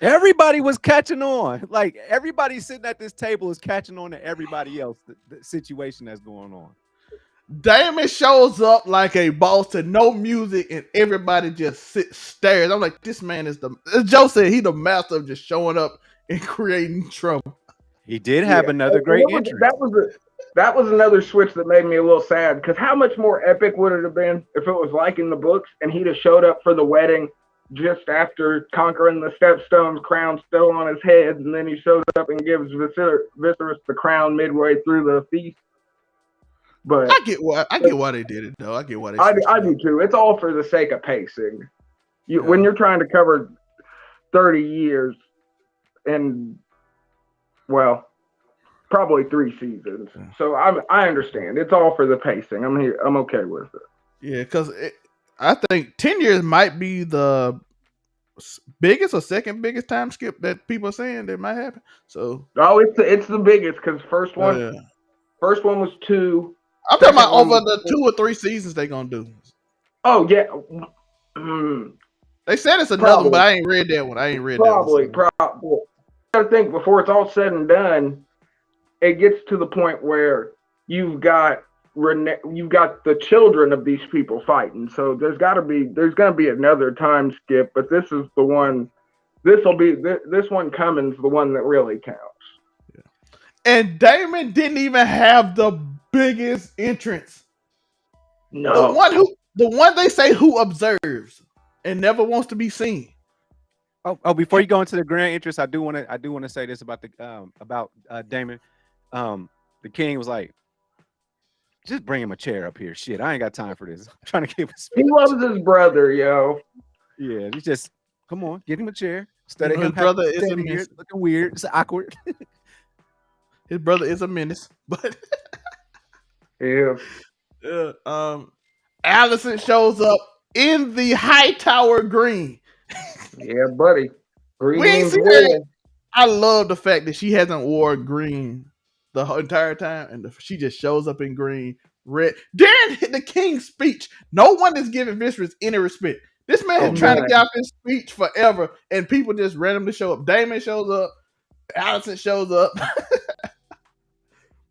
Everybody was catching on. Like everybody sitting at this table is catching on to everybody else. The situation that's going on. Daemon shows up like a boss to no music and everybody just stares. I'm like, this man is as Joe said, he's the master of just showing up and creating trouble. He did have another great entry. That was another switch that made me a little sad because how much more epic would it have been if it was like in the books and he'd have showed up for the wedding just after conquering the Stepstones, crown still on his head, and then he shows up and gives Viserys the crown midway through the feast. But I get why they did it though. I get why they. I do too. It's all for the sake of pacing. When you're trying to cover 30 years and probably 3 seasons. So I understand. It's all for the pacing. I'm here. I'm okay with it. Yeah, because I think 10 years might be the biggest or second biggest time skip that people are saying that might happen. So it's the biggest because first one was 2. I'm talking about over the 2 or 3 seasons they're gonna do. Oh yeah. They said it's another one, but I ain't read that one. Probably. I think before it's all said and done, it gets to the point where you've got the children of these people fighting. So there's gonna be another time skip, but this is the one. This one coming's the one that really counts. Yeah. And Daemon didn't even have the biggest entrance. No, the one they say who observes and never wants to be seen. Oh! Before you go into the grand entrance, I do want to say this about Daemon. The king was like, just bring him a chair up here. Shit, I ain't got time for this. I'm trying to give a speech. He loves his brother, yo. Yeah, he's just come on, give him a chair. Instead of him brother is a menace. Looking weird. It's awkward. His brother is a menace, but yeah. Allison shows up in the Hightower green. Yeah, buddy. Green. I love the fact that she hasn't worn green the whole entire time, and she just shows up in green, red. During the king's speech, no one is giving Viserys any respect. This man has trying to get off his speech forever, and people just randomly show up. Daemon shows up, Allison shows up.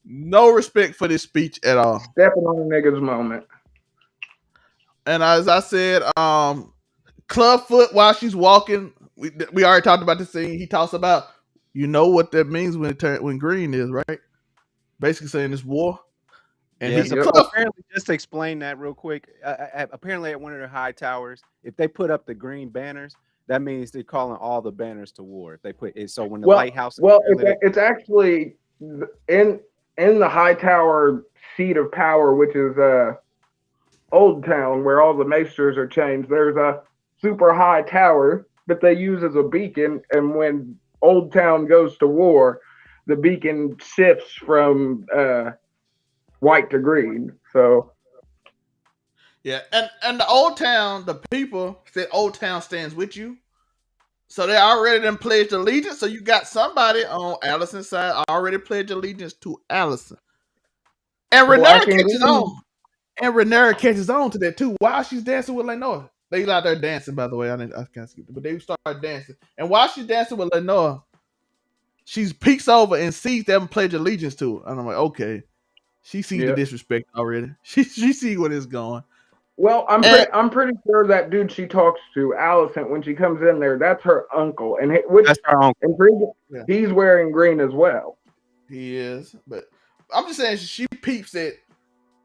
No respect for this speech at all. Stepping on a nigga's moment. And as I said, Clubfoot while she's walking, we already talked about this scene. He talks about, you know what that means when green is, right? Basically saying it's war. And apparently, just to explain that real quick, apparently at one of the high towers, if they put up the green banners, that means they're calling all the banners to war. If they put it, so when the lighthouse, it's actually in the high tower seat of power, which is Old Town, where all the maesters are changed. There's a super high tower that they use as a beacon, and when Old Town goes to war, the beacon shifts from white to green. So Yeah, and the Old Town, the people said Old Town stands with you. So they already done pledged allegiance. So you got somebody on Allison's side already pledged allegiance to Allison. And Renera black and catches green. on. And Renera catches on to that too while she's dancing with Lenore. They out there dancing, by the way. I can't skip it, but they start dancing. And while she's dancing with Lenore, she peeks over and sees them pledge allegiance to her. And I'm like, okay. She sees the Yeah. disrespect already. She sees where it's going. Well, And I'm pretty sure that dude she talks to, Allison, when she comes in there, that's her uncle, and which That's our uncle. intriguing, yeah, he's wearing green as well. he is. But I'm just saying she peeps that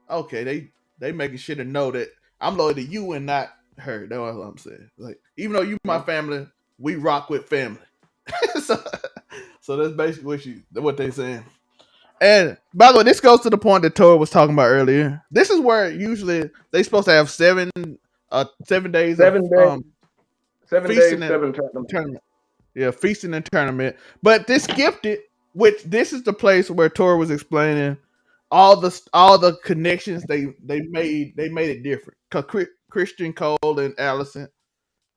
okay, they making sure to know that I'm loyal to you and not her. That's what I'm saying. Like, even though you my family, we rock with family. so, so that's basically what they saying. And by the way, this goes to the point that Tori was talking about earlier. This is where usually they supposed to have 7 days of 7 days, 7 days, feasting and 7 tournaments. tournament. Yeah, feasting and tournament. But this gifted, which this is the place where Tori was explaining all the connections they made it different. Cause Christian Cole and Allison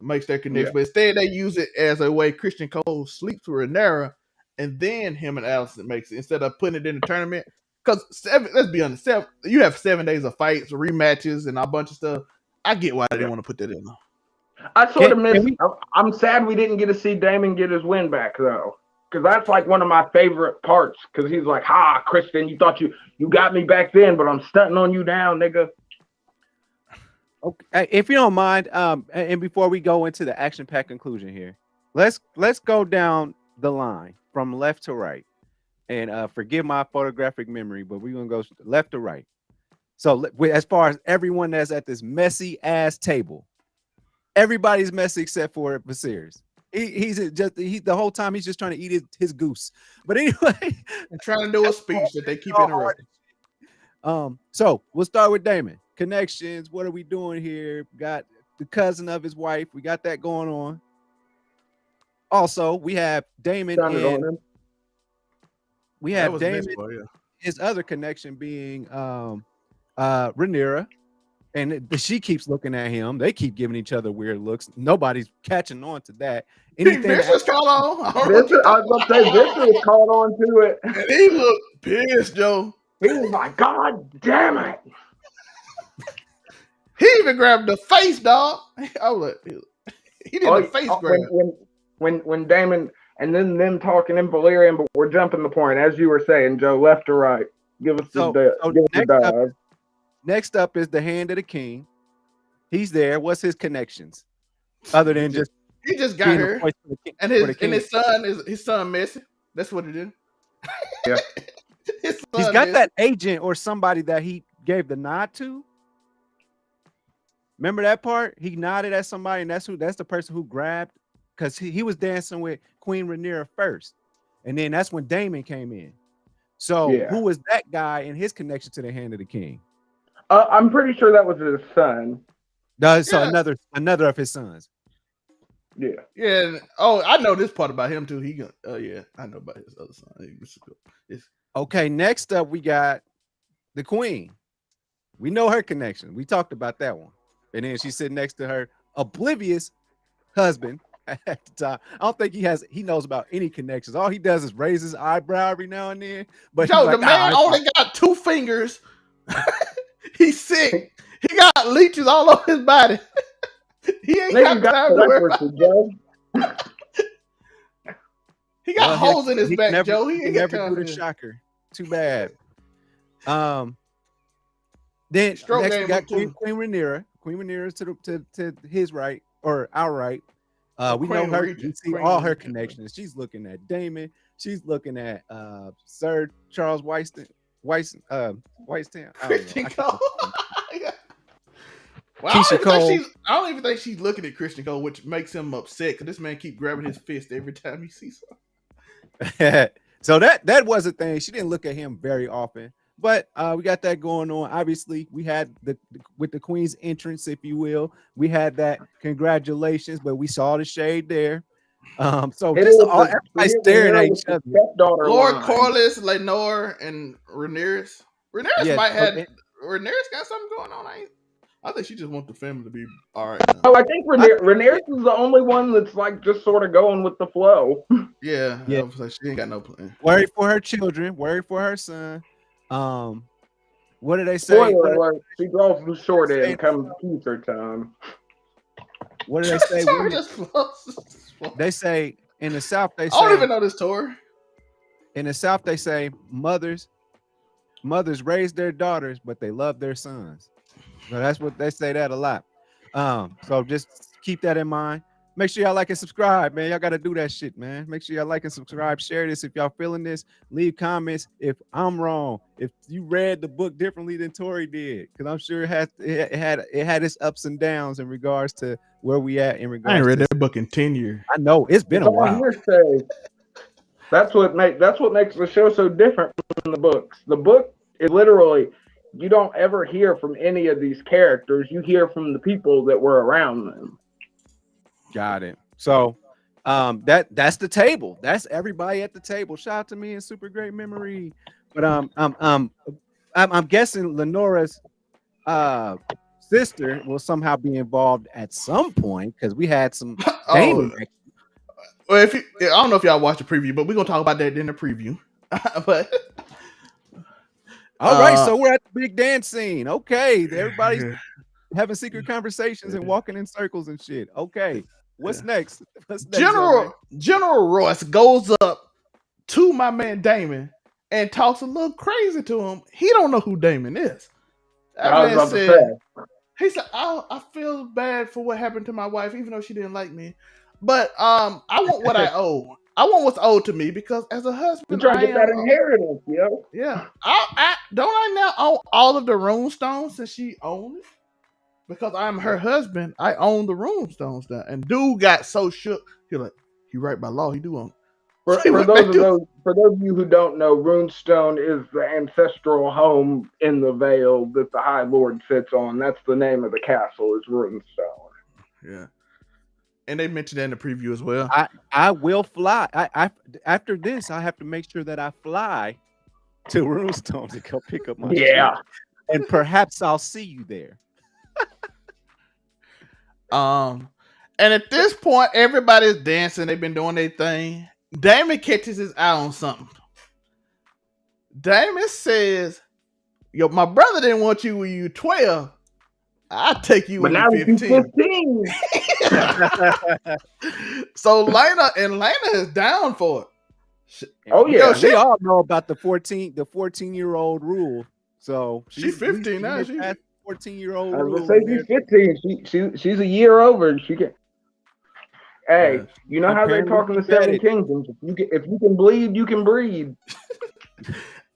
makes their connection, Yeah, but instead they use it as a way Christian Cole sleeps with Renera, and then him and Allison makes it instead of putting it in the tournament. Because let's be honest, you have 7 days of fights, rematches, and a bunch of stuff. I get why they yeah. didn't want to put that in. I sort of Can miss. we? I'm sad we didn't get to see Damon get his win back though, because that's like one of my favorite parts. Because he's like, "Ha, Christian, you thought you got me back then, but I'm stunting on you now, nigga." Okay, if you don't mind, and before we go into the action-packed conclusion here, let's go down the line from left to right, and forgive my photographic memory, but we're gonna go left to right. So as far as everyone that's at this messy ass table, everybody's messy except for Viserys. He the whole time he's just trying to eat his goose. But anyway, And trying to do a speech that they keep interrupting. so we'll start with Damon. Connections. What are we doing here? Got the cousin of his wife. We got that going on. Also, we have Damon Stunted on and him. we That have was Damon. this part, yeah. His other connection being Rhaenyra, and she keeps looking at him. They keep giving each other weird looks. Nobody's catching on to that. Anything This that was caught on. I don't know what Victor, you I talking was about to say Victor was caught on to it. about. And he looked pissed, Joe. He was like, "God damn it!" He even grabbed the face, dog. I was like, he did the face grab. When Damon and then them talking in Valyrian, but we're jumping the point as you were saying, Joe, left to right. Give us so, the so give us the dive. next up is the hand of the king. He's there. What's his connections? Other than just He just got being a here, voice for the king, and for the king. his son missing. That's what it is. Yeah. His He's son got missing. that agent or somebody that he gave the nod to. Remember that part? He nodded at somebody, and that's the person who grabbed, because he was dancing with Queen Rhaenyra first, and then that's when Daemon came in. So Yeah. who was that guy and his connection to the hand of the king? I'm pretty sure that was his son. So Yeah. another of his sons. Yeah. Yeah. Oh, I know this part about him too. Yeah, I know about his other son. Okay, next up we got the queen. We know her connection. We talked about that one. And then she's sitting next to her oblivious husband at the time. I don't think he knows about any connections. All he does is raise his eyebrow every now and then. But Joe, he's like, the man only got 2 fingers. He's sick. He got leeches all over his body. He ain't Nigga got got time to worry about. leprosy, Joe. He got holes in his he back, never, Joe. He he ain't got never time do for the this. shocker. Too bad. Then Stroke next we game got too. Queen Rhaenyra. Queen Rhaenyra to his right or our right. We know Queen her. Regent. We see Queen all her Regent. connections. She's looking at Damon. She's looking at Sir Charles Whitestown. I Christian don't know. Cole. Well, Keisha Cole. I don't even think she's looking at Christian Cole, which makes him upset because this man keep grabbing his fist every time he sees her. So that was a thing. She didn't look at him very often, but we got that going on. Obviously, we had with the Queen's entrance, if you will, we had that congratulations, but we saw the shade there. So just everybody staring at each other. Stepdaughter Lord line. Corliss, Lenore, and Rhaenyra. Rhaenyra Yeah. might So, have. Rhaenyra's got something going on. I think she just wants the family to be all right now. Oh, I think Rhaenyra is the only one that's like just sort of going with the flow. Yeah, yeah. I was like, she ain't got no plan. Worried for her children. Worried for her son. What do they say? Spoiler alert: she draws the short Say, end come teaser time. what do they say? Tori just flows. They say in the South, they I don't say even know this Tori. in the South, they say mothers raise their daughters, but they love their sons. So that's what they say that a lot. So just keep that in mind. Make sure y'all like and subscribe, man. Y'all got to do that shit, man. Make sure y'all like and subscribe. Share this if y'all feeling this. Leave comments if I'm wrong. If you read the book differently than Tori did, because I'm sure it had its ups and downs in regards to where we at in regards. I ain't read to that book in 10 years. I know it's been a while. Hearsay. That's what makes the show so different from the books. The book is literally, you don't ever hear from any of these characters. You hear from the people that were around them. Got it. So that's the table. That's everybody at the table. Shout out to me and super great memory. But I'm guessing Lenora's sister will somehow be involved at some point because we had some Oh, well, I don't know if y'all watched the preview, but we're gonna talk about that in the preview. But all right, so we're at the big dance scene. Okay, everybody's having secret conversations and walking in circles and shit. Okay, what's next? General Royce goes up to my man Damon and talks a little crazy to him. He don't know who Damon is. He said, I feel bad for what happened to my wife, even though she didn't like me. But I want what I owe. I want what's owed to me because as a husband, you're trying to get that inheritance, yo. Yeah. Don't I now own all of the rune stones since she owned it? Because I'm her husband, I own the rune stones now. And dude got so shook. He like, he right by law, he do own. For those of you who don't know, Runestone is the ancestral home in the Vale that the High Lord sits on. That's the name of the castle, is Runestone. Yeah. And they mentioned that in the preview as well. I will fly. I after this, I have to make sure that I fly to Runestone to go pick up my shit. And perhaps I'll see you there. And at this point, everybody's dancing. They've been doing their thing. Damon catches his eye on something. Damon says, "Yo, my brother didn't want you when you were 12. I'll take you when you're 15. So Lena is down for it. Oh yeah, we all know about the 14-year-old rule. So she's 15 now. She's 14-year-old rule. I was say she's 15. She's a year over. She can. Hey, you know how they talk in the Seven Kingdoms? If you can bleed, you can breed.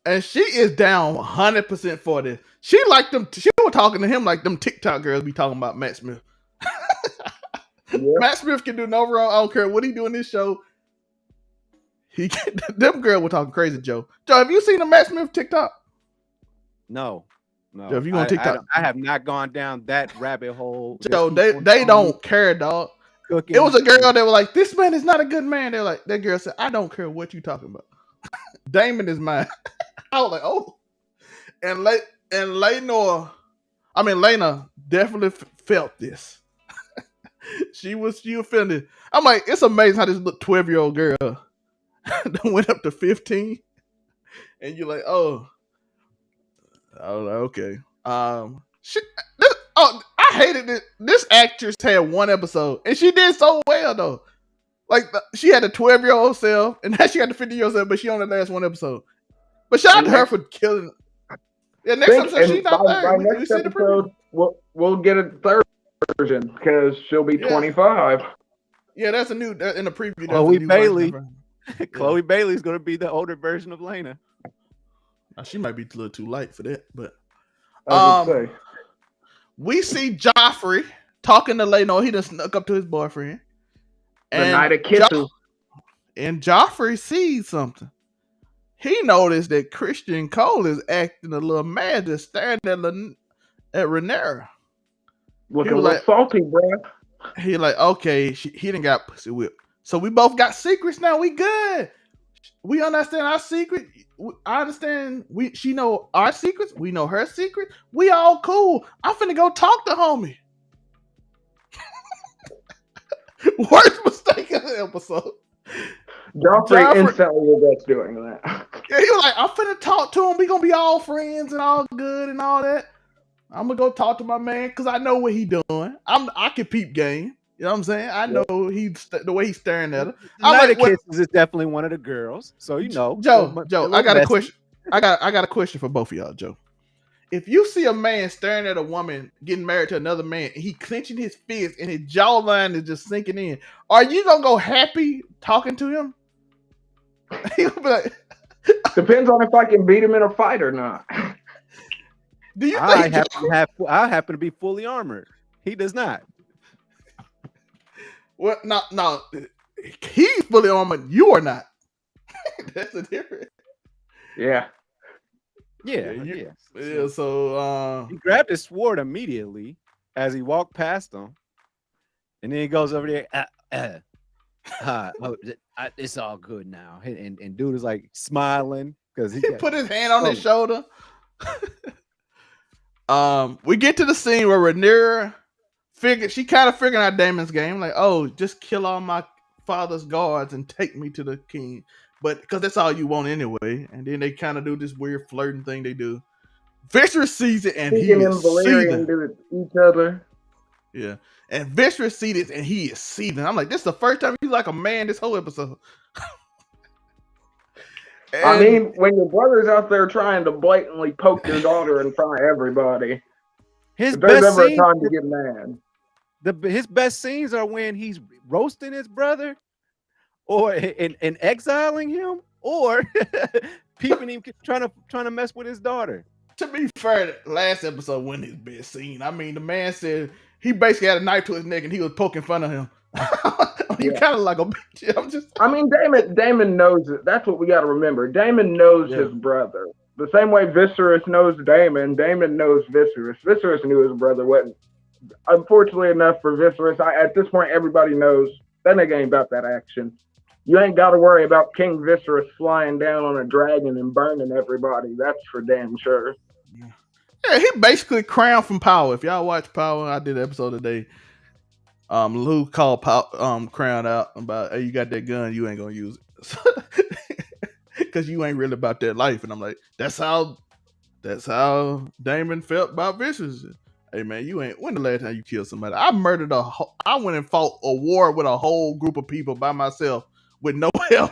And she is down 100% for this. She liked them. She was talking to him like them TikTok girls be talking about Matt Smith. Matt Smith can do no wrong. I don't care what he do in this show. Them girls were talking crazy, Joe. Joe, have you seen the Matt Smith TikTok? No. Joe, if you on TikTok, I have not gone down that rabbit hole. Joe, they don't care, dog. Cooking. It was a girl that was like, "This man is not a good man." They're like, that girl said, "I don't care what you talking about. Damon is mine." I was like, "Oh," and Lena definitely felt this. she was offended. I'm like, it's amazing how this little 12-year-old girl went up to 15, and you're like, oh, okay. I hated it. This actress had one episode, and she did so well though. Like she had a 12-year-old self, and now she got the 50-year-old self, but she only last one episode. But shout out to her for killing it. Yeah, next episode she's not there. Next episode, we'll get a third version because she'll be 25. Yeah, that's a new in the preview. Chloe Bailey. Chloe Bailey's gonna be the older version of Lena. She might be a little too light for that, but we see Joffrey talking to Lena. He just snuck up to his boyfriend. The night of kisses. And Joffrey sees something. He noticed that Christian Cole is acting a little mad, just staring at Rhaenyra. Looking a little salty, bro. He like, okay, he done got pussy whipped. So we both got secrets now. We good. We understand our secret. I understand. She know our secrets. We know her secret. We all cool. I'm finna go talk to homie. Worst mistake of the episode. Joffrey instantly regrets doing that. Yeah, he was like, I'm finna talk to him. We gonna be all friends and all good and all that. I'm gonna go talk to my man because I know what he doing. I can peep game. You know what I'm saying? I know the way he's staring at her. The Night of Kisses is definitely one of the girls. So you know, Joe, I got a question. I got a question for both of y'all, Joe. If you see a man staring at a woman getting married to another man, and he clenching his fist and his jawline is just sinking in, are you gonna go happy talking to him? He'll be like, depends on if I can beat him in a fight or not. Do you think I happen to be fully armored? He does not. Well, no, he's fully armored. You are not. That's the difference. Yeah. So he grabbed his sword immediately as he walked past him, and then he goes over there. It's all good now, and dude is like smiling because he put his hand on his shoulder. We get to the scene where Rhaenyra she kind of figured out Daemon's game, like, oh, just kill all my father's guards and take me to the king, but because that's all you want anyway. And then they kind of do this weird flirting thing they do. Viserys sees it and he is seething. Do each other. Yeah, and Viserys sees it and he is seething. I'm like, this is the first time he's like a man this whole episode. I mean, when your brother's out there trying to blatantly poke your daughter in front of everybody, there's ever a time to get mad. His best scenes are when he's roasting his brother, or in exiling him, or peeping him trying to mess with his daughter. To be fair, last episode wasn't his best scene. I mean, the man said he basically had a knife to his neck and he was poking fun of him. You kind of like a bitch. I mean, Daemon knows it. That's what we got to remember. Daemon knows his brother. The same way Viserys knows Daemon knows Viserys. Viserys knew his brother wasn't. Unfortunately enough for Viserys, at this point, everybody knows that nigga ain't about that action. You ain't got to worry about King Viserys flying down on a dragon and burning everybody. That's for damn sure. Yeah, he basically crowned from Power. If y'all watch Power, I did an episode today. Lou called Crown out about, hey, you got that gun, you ain't gonna use it because you ain't really about that life. And I'm like, that's how Daemon felt about Viserys. Hey man, when the last time you killed somebody? I went and fought a war with a whole group of people by myself with no help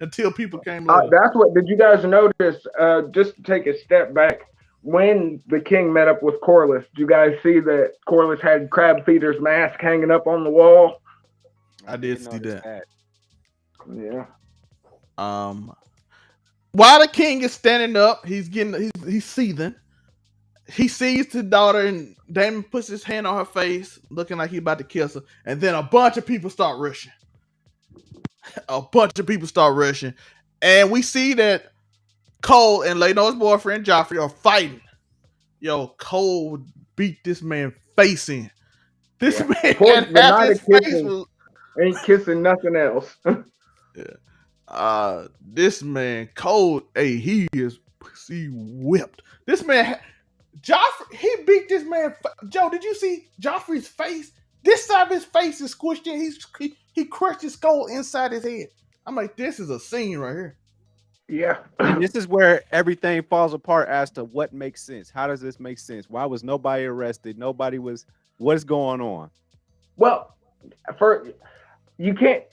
until people came later. Did you guys notice, just to take a step back, when the king met up with Corlys, did you guys see that Corlys had Crab Feeder's mask hanging up on the wall? I did see that. Yeah. While the king is standing up, he's seething. He sees the daughter and Daemon puts his hand on her face, looking like he's about to kiss her. And then a bunch of people start rushing. And we see that Cole and Laenor's boyfriend Joffrey are fighting. Yo, Cole beat this man face in. This man had half his face ain't kissing nothing else. This man Cole, he is pussy whipped. This man Joffrey, he beat this man. Joe, did you see Joffrey's face? This side of his face is squished in. He crushed his skull inside his head. I'm like, this is a scene right here. Yeah. And this is where everything falls apart as to what makes sense. How does this make sense? Why was nobody arrested? What is going on? Well, you can't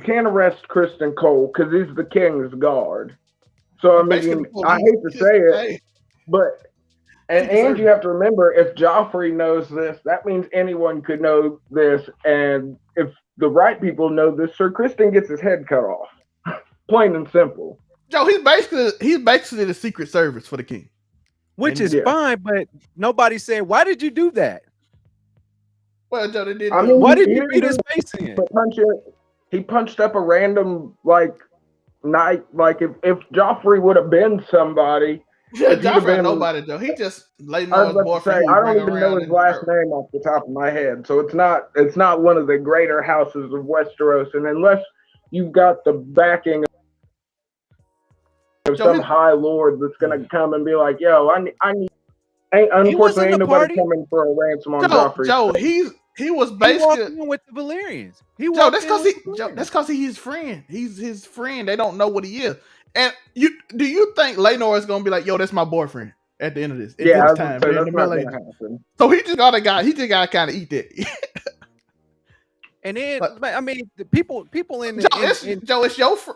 arrest Kristen Cole because he's the king's guard. So I mean, I hate to say it, but and you have to remember, if Joffrey knows this, that means anyone could know this, and if the right people know this, Sir Kristen gets his head cut off. Plain and simple. Joe, he's basically the Secret Service for the king, which is fine. But nobody said, "Why did you do that?" Well, Joe, they did. I mean, why did you beat his face in? He punched up a random knight. Like if Joffrey would have been somebody. Yeah, Joffrey ain't nobody, Joe. He just laid on his boyfriend. I don't even know his last name off the top of my head, so it's not one of the greater houses of Westeros. And unless you've got the backing some high lord that's gonna come and be like, "Yo, I need." Unfortunately, ain't nobody coming for a ransom on Joffrey's. Joe, he was basically he walked in with the Valyrians. That's because he's his friend. He's his friend. They don't know what he is. And do you think Laenor is gonna be like, yo, that's my boyfriend at the end of this? At this time, that's not gonna happen. So he just gotta kind of eat that. And then, I mean, the people in the Joe,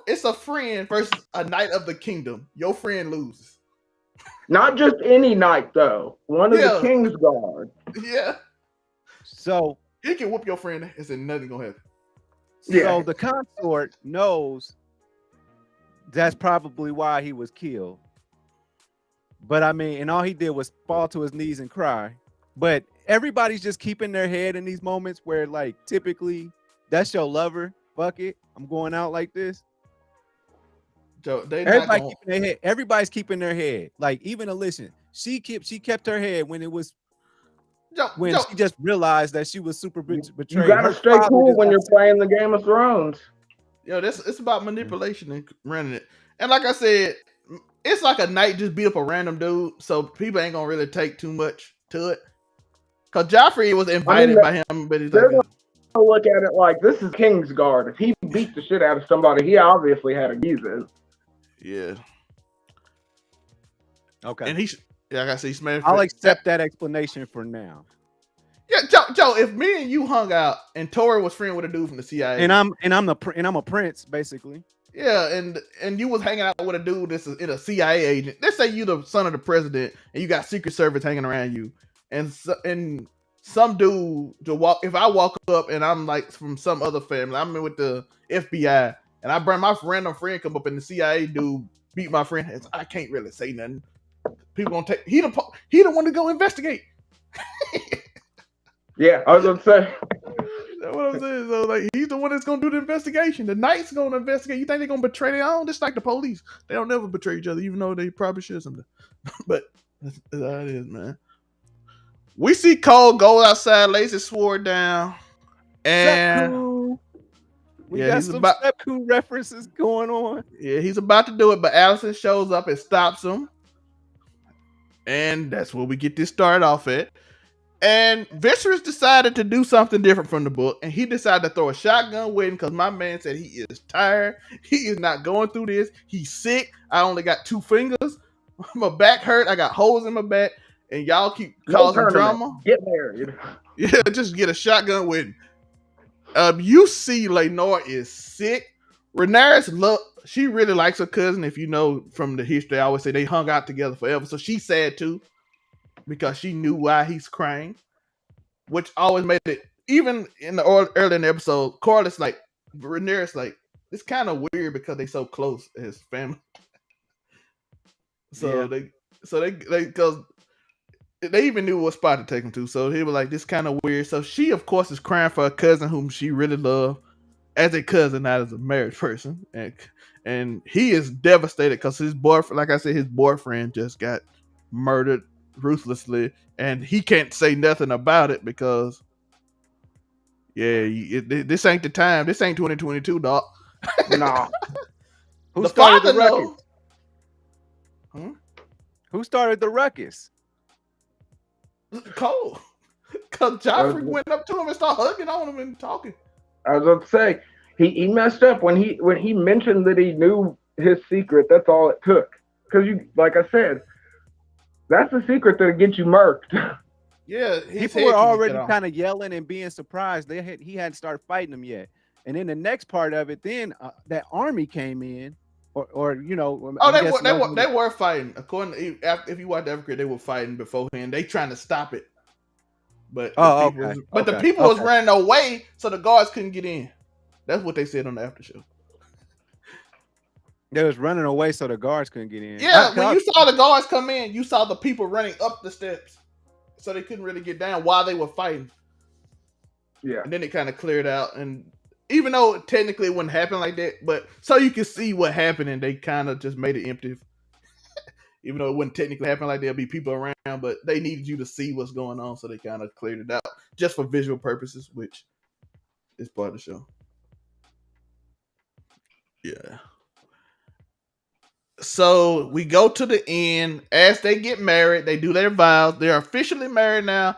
it's a friend versus a knight of the kingdom. Your friend loses. Not just any knight though. One of the king's guard. Yeah. So he can whoop your friend and say nothing gonna happen. So the consort knows that's probably why he was killed. But I mean, and all he did was fall to his knees and cry. But everybody's just keeping their head in these moments where, like, typically that's your lover. Fuck it, I'm going out like this. Joe, keeping their head. Everybody's keeping their head. Like even Alicia, she kept her head when it was she just realized that she was super betrayed. You gotta stay cool when you're playing the Game of Thrones. Yo, it's about manipulation and running it. And like I said, it's like a knight just beat up a random dude, so people ain't gonna really take too much to it. Cause Joffrey was invited by him, but he's like, gonna look at it like this is King's Guard. If he beat the shit out of somebody, he obviously had a reason. Yeah. Okay. And like I said, I'll accept that explanation for now. Yeah, Joe. If me and you hung out and Tori was friend with a dude from the CIA, and I'm a prince basically. Yeah, and you was hanging out with a dude that's a CIA agent. Let's say you the son of the president and you got Secret Service hanging around you, and some dude if I walk up and I'm like from some other family, I'm with the FBI, and I bring my random friend come up and the CIA dude beat my friend. I can't really say nothing. People gonna take he the one to go investigate. Yeah, I was gonna say. That's what I'm saying. So like he's the one that's gonna do the investigation. The knight's gonna investigate. You think they're gonna betray their own? Just like the police. They don't never betray each other, even though they probably should something. But that's how it is, man. We see Cole go outside, lays his sword down. And we got some Sepku references going on. Yeah, he's about to do it, but Allison shows up and stops him. And that's where we get this started off at. And Viserys decided to do something different from the book, and he decided to throw a shotgun wedding because my man said he is tired. He is not going through this. He's sick. I only got 2 fingers. My back hurt. I got holes in my back, and y'all keep causing drama. Get married. Yeah, just get a shotgun wedding. You see, Laenor is sick. Rhaenyra, she really likes her cousin. If you know from the history, I always say they hung out together forever. So she's sad too, because she knew why he's crying, which always made it, even in the early in the episode, Corlys like, Rhaenyra's like, it's kind of weird because they so close as family. So they because they even knew what spot to take him to. So he was like, this kind of weird. So she, of course, is crying for a cousin whom she really loved as a cousin, not as a married person. And he is devastated because his boyfriend, like I said, his boyfriend just got murdered ruthlessly, and he can't say nothing about it because this ain't the time. This ain't 2022, dog. Nah. Who started the ruckus? Who started the ruckus? Cole. Because Joffrey went up to him and started hugging on him and talking. I was about to say, he messed up when he mentioned that he knew his secret. That's all it took. Because like I said, that's a secret that'll get you murked. Yeah, people were already kind of yelling and being surprised. He hadn't started fighting them yet. And then the next part of it, then that army came in, or you know. They were fighting. According to, if you watch the Everclear, they were fighting beforehand. They trying to stop it, but the people was running away, so the guards couldn't get in. That's what they said on the after show. They was running away so the guards couldn't get in. Yeah, when you saw the guards come in, you saw the people running up the steps, so they couldn't really get down while they were fighting. Yeah, and then it kind of cleared out, and even though technically it wouldn't happen like that, but so you can see what happened, and they kind of just made it empty. Even though it wouldn't technically happen like there'll be people around, but they needed you to see what's going on, so they kind of cleared it out just for visual purposes, which is part of the show. Yeah. So we go to the end. As they get married, they do their vows. They're officially married now.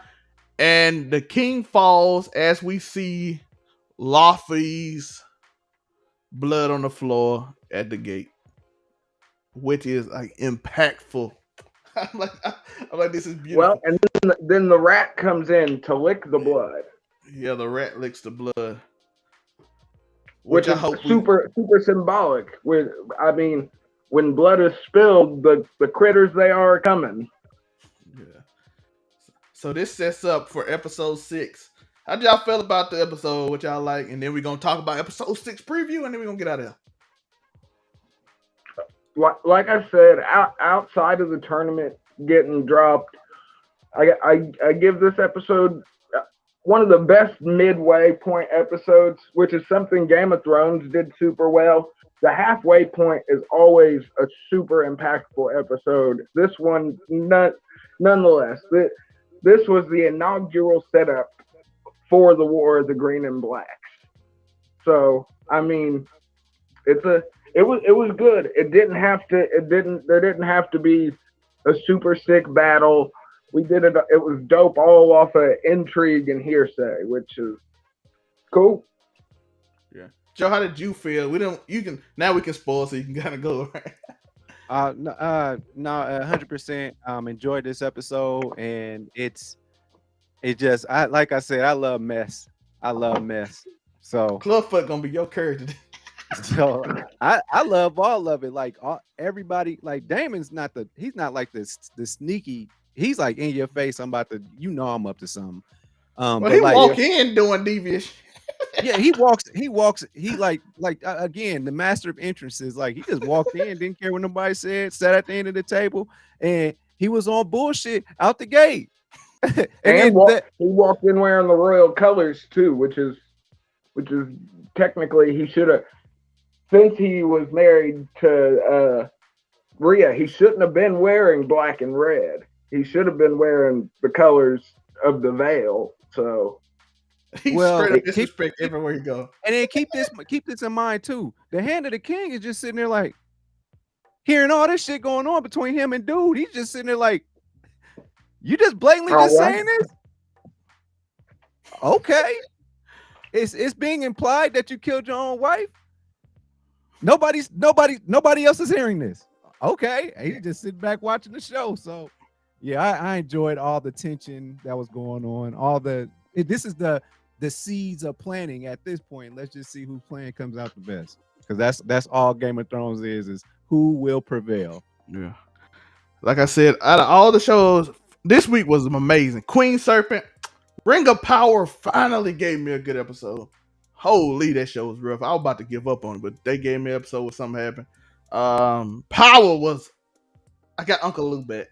And the king falls as we see Laufey's blood on the floor at the gate, which is like impactful. I'm like, this is Well, beautiful. and then the rat comes in to lick the blood, Yeah, the rat licks the blood, which which I is hope we. super symbolic. I mean, when blood is spilled, the critters they are coming. Yeah. So this sets up for episode 6. How y'all feel about the episode? What y'all like? And then we're gonna talk about episode 6 preview, and then we're gonna get out of here. Like I said, outside of the tournament getting dropped, I give this episode one of the best midway point episodes, which is something Game of Thrones did super well. The halfway point is always a super impactful episode. This one, nonetheless, this was the inaugural setup for the War of the Green and Blacks. So, I mean, it was good. There didn't have to be a super sick battle. We did it. It was dope, all off of intrigue and hearsay, which is cool. Yeah, Joe, how did you feel? We don't. You can now. We can spoil, so you can kind of go. Right? No, 100%. Enjoyed this episode, and it just, like I said, I love mess. So Clubfoot gonna be your character. So I love all of it. Like everybody, like Damon's he's not like this sneaky. He's like in your face. I'm about to, I'm up to something. Well, but he like, walk in doing devious. Yeah, he walks. He like again, the master of entrances. Like he just walked in, didn't care what nobody said, sat at the end of the table, and he was on bullshit out the gate. and he walked in wearing the royal colors too, which is technically he should have. Since he was married to Rhea, he shouldn't have been wearing black and red. He should have been wearing the colors of the veil. So he's straight up disrespect everywhere he go. And then keep this in mind too. The hand of the king is just sitting there like hearing all this shit going on between him and dude. He's just sitting there like, you just blatantly saying this? Okay. It's being implied that you killed your own wife. Nobody else is hearing this. Okay, he's just sitting back watching the show. So, yeah, I enjoyed all the tension that was going on. This is the seeds of planning at this point. Let's just see whose plan comes out the best, because that's all Game of Thrones is who will prevail. Yeah, like I said, out of all the shows, this week was amazing. Queen Serpent, Ring of Power finally gave me a good episode. Holy, that show was rough. I was about to give up on it, but they gave me an episode where something happened. Power was, I got Uncle Lou back.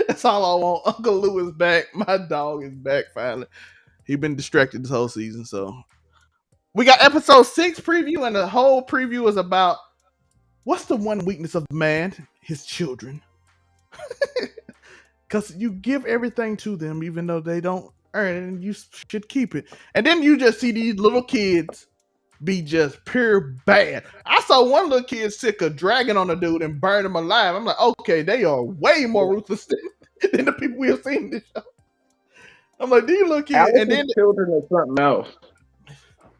That's all I want. Uncle Lou is back. My dog is back finally. He been distracted this whole season. So we got episode 6 preview, and the whole preview is about what's the one weakness of man? His children. Because you give everything to them, even though they don't earn it, and you should keep it. And then you just see these little kids be just pure bad. I saw one little kid sick a dragon on a dude and burn him alive. I'm like, okay, they are way more ruthless than the people we have seen in this show. I'm like, these little kids, Alice's and then children are something else.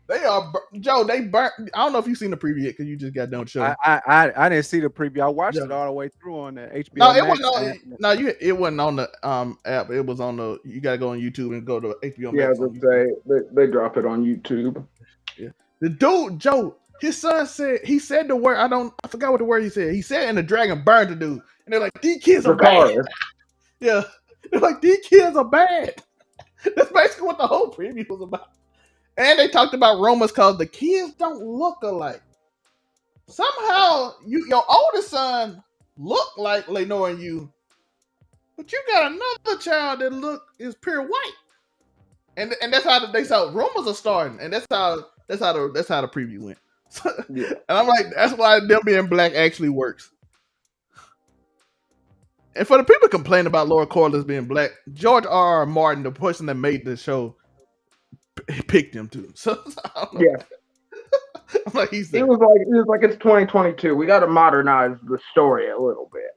They are, Joe. They burnt. I don't know if you've seen the preview yet because you just got done show. I didn't see the preview. I watched it all the way through on the HBO. No, it Max. it wasn't on the app. It was on the. You got to go on YouTube and go to HBO Max. Yeah, they drop it on YouTube. Yeah, the dude Joe, his son said the word. I forgot what the word he said. He said, and the dragon burned the dude. And they're like, these kids are bad. Yeah, they're like, these kids are bad. That's basically what the whole preview was about. And they talked about rumors because the kids don't look alike. Somehow, your oldest son look like Lenore and you, but you got another child that is pure white. And that's how they saw rumors are starting, and that's how the preview went. Yeah. And I'm like, that's why them being black actually works. And for the people complaining about Laura Corliss being black, George R. Martin, the person that made the show, picked him too. So yeah. Like he He said. was like it's 2022. We got to modernize the story a little bit.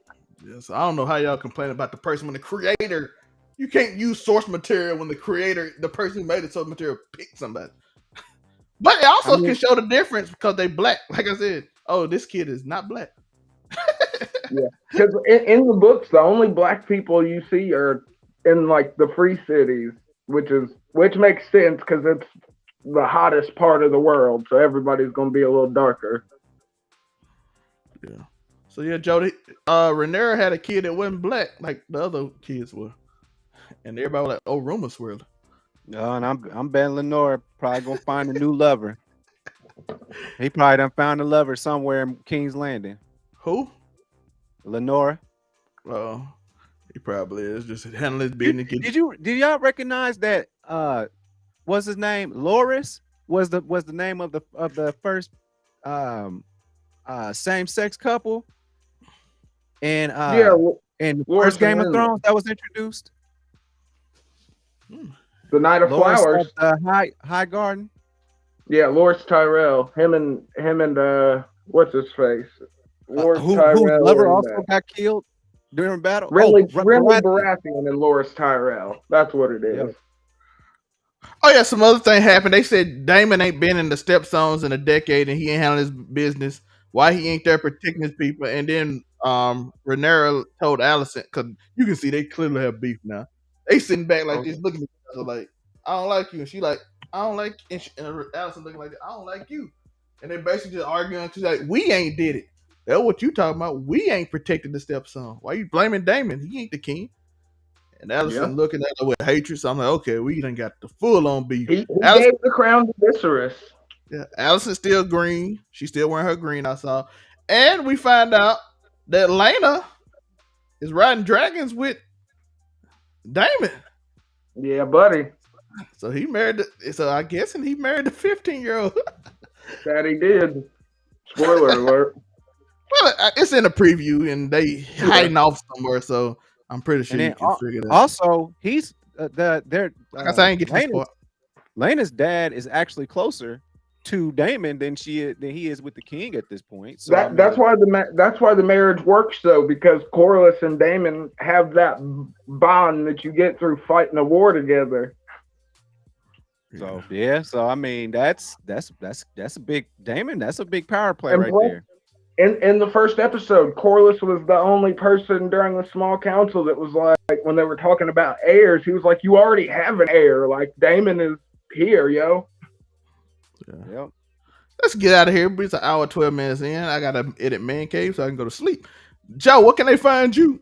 Yeah, so I don't know how y'all complain about the person when the creator. You can't use source material when the creator, the person who made the source material, picked somebody. But it I also can mean, show the difference because they black. Like I said, oh, this kid is not black. Yeah, because in the books, the only black people you see are in like the free cities, which makes sense because it's the hottest part of the world, so everybody's gonna be a little darker. Yeah. So yeah, Jody, Renera had a kid that wasn't black like the other kids were, and everybody was like, "Oh, rumor swirl." no, and I'm betting Lenore probably gonna find a new lover. He probably done found a lover somewhere in King's Landing. Who? Lenora. Well, he probably is just handling his You, business. did y'all recognize that what's his name? Loris was the name of the first um same sex couple and Yeah, in the Loris first and Game of Linda, Thrones that was introduced? Hmm. the Night of Loris Flowers. of the High Garden. Yeah, Loris Tyrell. Him and what's his face? Lord Whose lover Tyrell and also got killed during battle. Renly Baratheon. Baratheon and Loris Tyrell. That's what it Yeah. is. Oh yeah, some other thing happened. They said Damon ain't been in the stepzones in a decade, and he ain't handling his business. Why he ain't there protecting his people? And then Renera told Allison because you can see they clearly have beef now. They sitting back like this, looking at each other like, "I don't like you," and she like, "I don't like," and Allison looking like, "I don't like you," and they basically just arguing. She's like, "We ain't did it. That's what you talking about. We ain't protected the stepson. Why you blaming Damon? He ain't the king." And Allison looking at her with hatred. So I'm like, okay, we done got the full on beef. He Allison, gave the crown to Viserys. yeah, Allison's still green. She's still wearing her green, I saw. And we find out that Lena is riding dragons with Damon. Yeah, buddy. So he married so I guess and he married the 15-year-old. That he did. Spoiler alert. Well, it's in a preview and they hiding off somewhere, so I'm pretty sure And you then can figure that out. also he's their Like I said, I ain't get to this part. Lena's dad is actually closer to Damon than he is with the king at this point. So That's why the marriage works though, because Corlys and Daemon have that bond that you get through fighting a war together. So yeah, so I mean that's a big Damon. That's a big power play And right plus, there. in the first episode, Corlys was the only person during the small council that was like, when they were talking about heirs, he was like, "You already have an heir. Like Daemon is here, yo." Yeah. Yep. Let's get out of here. It's an hour, 12 minutes in. I got to edit Man Cave so I can go to sleep. Joe, what can they find you?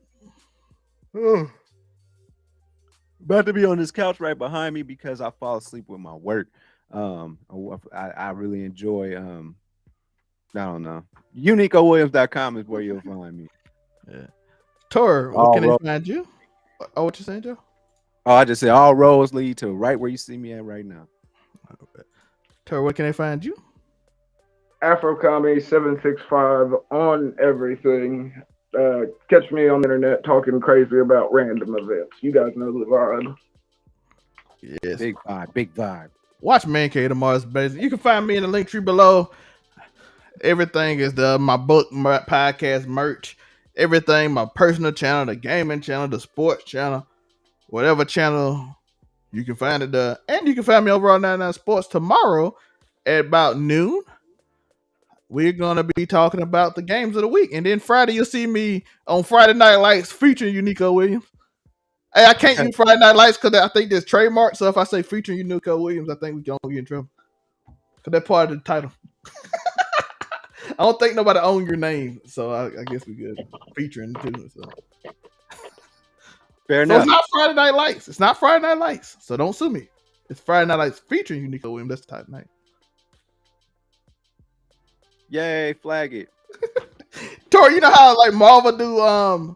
About to be on this couch right behind me because I fall asleep with my work. I really enjoy I don't know. UniqoWilliams.com is where you'll find me. Yeah. Tor, what can they find you? Oh, what you saying, Joe? Oh, I just said all roads lead to right where you see me at right now. Okay. Tor, where can they find you? Afro Comedy 765 on everything. Catch me on the internet talking crazy about random events. You guys know the vibe. Yes. Big vibe. Watch Man Cave tomorrow's basic. You can find me in the link tree below. Everything is my book, my podcast, merch, everything, my personal channel, the gaming channel, the sports channel, whatever channel you can find it there. And you can find me over on 99 Sports tomorrow at about noon. We're gonna be talking about the games of the week, and then Friday you'll see me on Friday Night Lights featuring Uniqo Williams. Hey, I can't use Friday Night Lights because I think there's trademark. So if I say featuring Uniqo Williams, I think we gonna get in trouble because that's part of the title. I don't think nobody own your name, so I guess we good featuring too. So. Fair So enough. it's not Friday Night Lights. It's not Friday Night Lights. So don't sue me. It's Friday Night Lights featuring Uniqo Williams. That's the type of night. Yay, flag it. Tor, you know how like Marvel do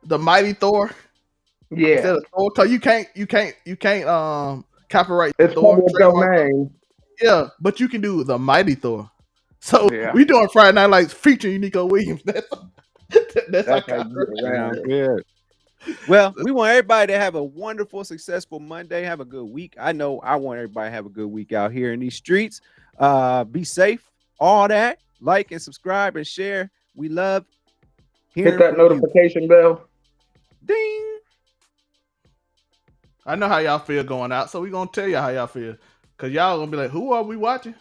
the Mighty Thor? Yeah. Instead of Thor, so you can't copyright It's Thor public trademark. domain. Yeah, but you can do the Mighty Thor. So Yeah. we doing Friday Night Lights featuring Uniqo Williams. That's our how you get around it. Yeah. Well, we want everybody to have a wonderful, successful Monday. Have a good week. I know I want everybody to have a good week out here in these streets. Be safe. all that. Like and subscribe and share. We love Hit hearing that from you. notification bell. Ding. I know how y'all feel going out, so we gonna tell y'all how y'all feel. Cause y'all gonna be like, who are we watching?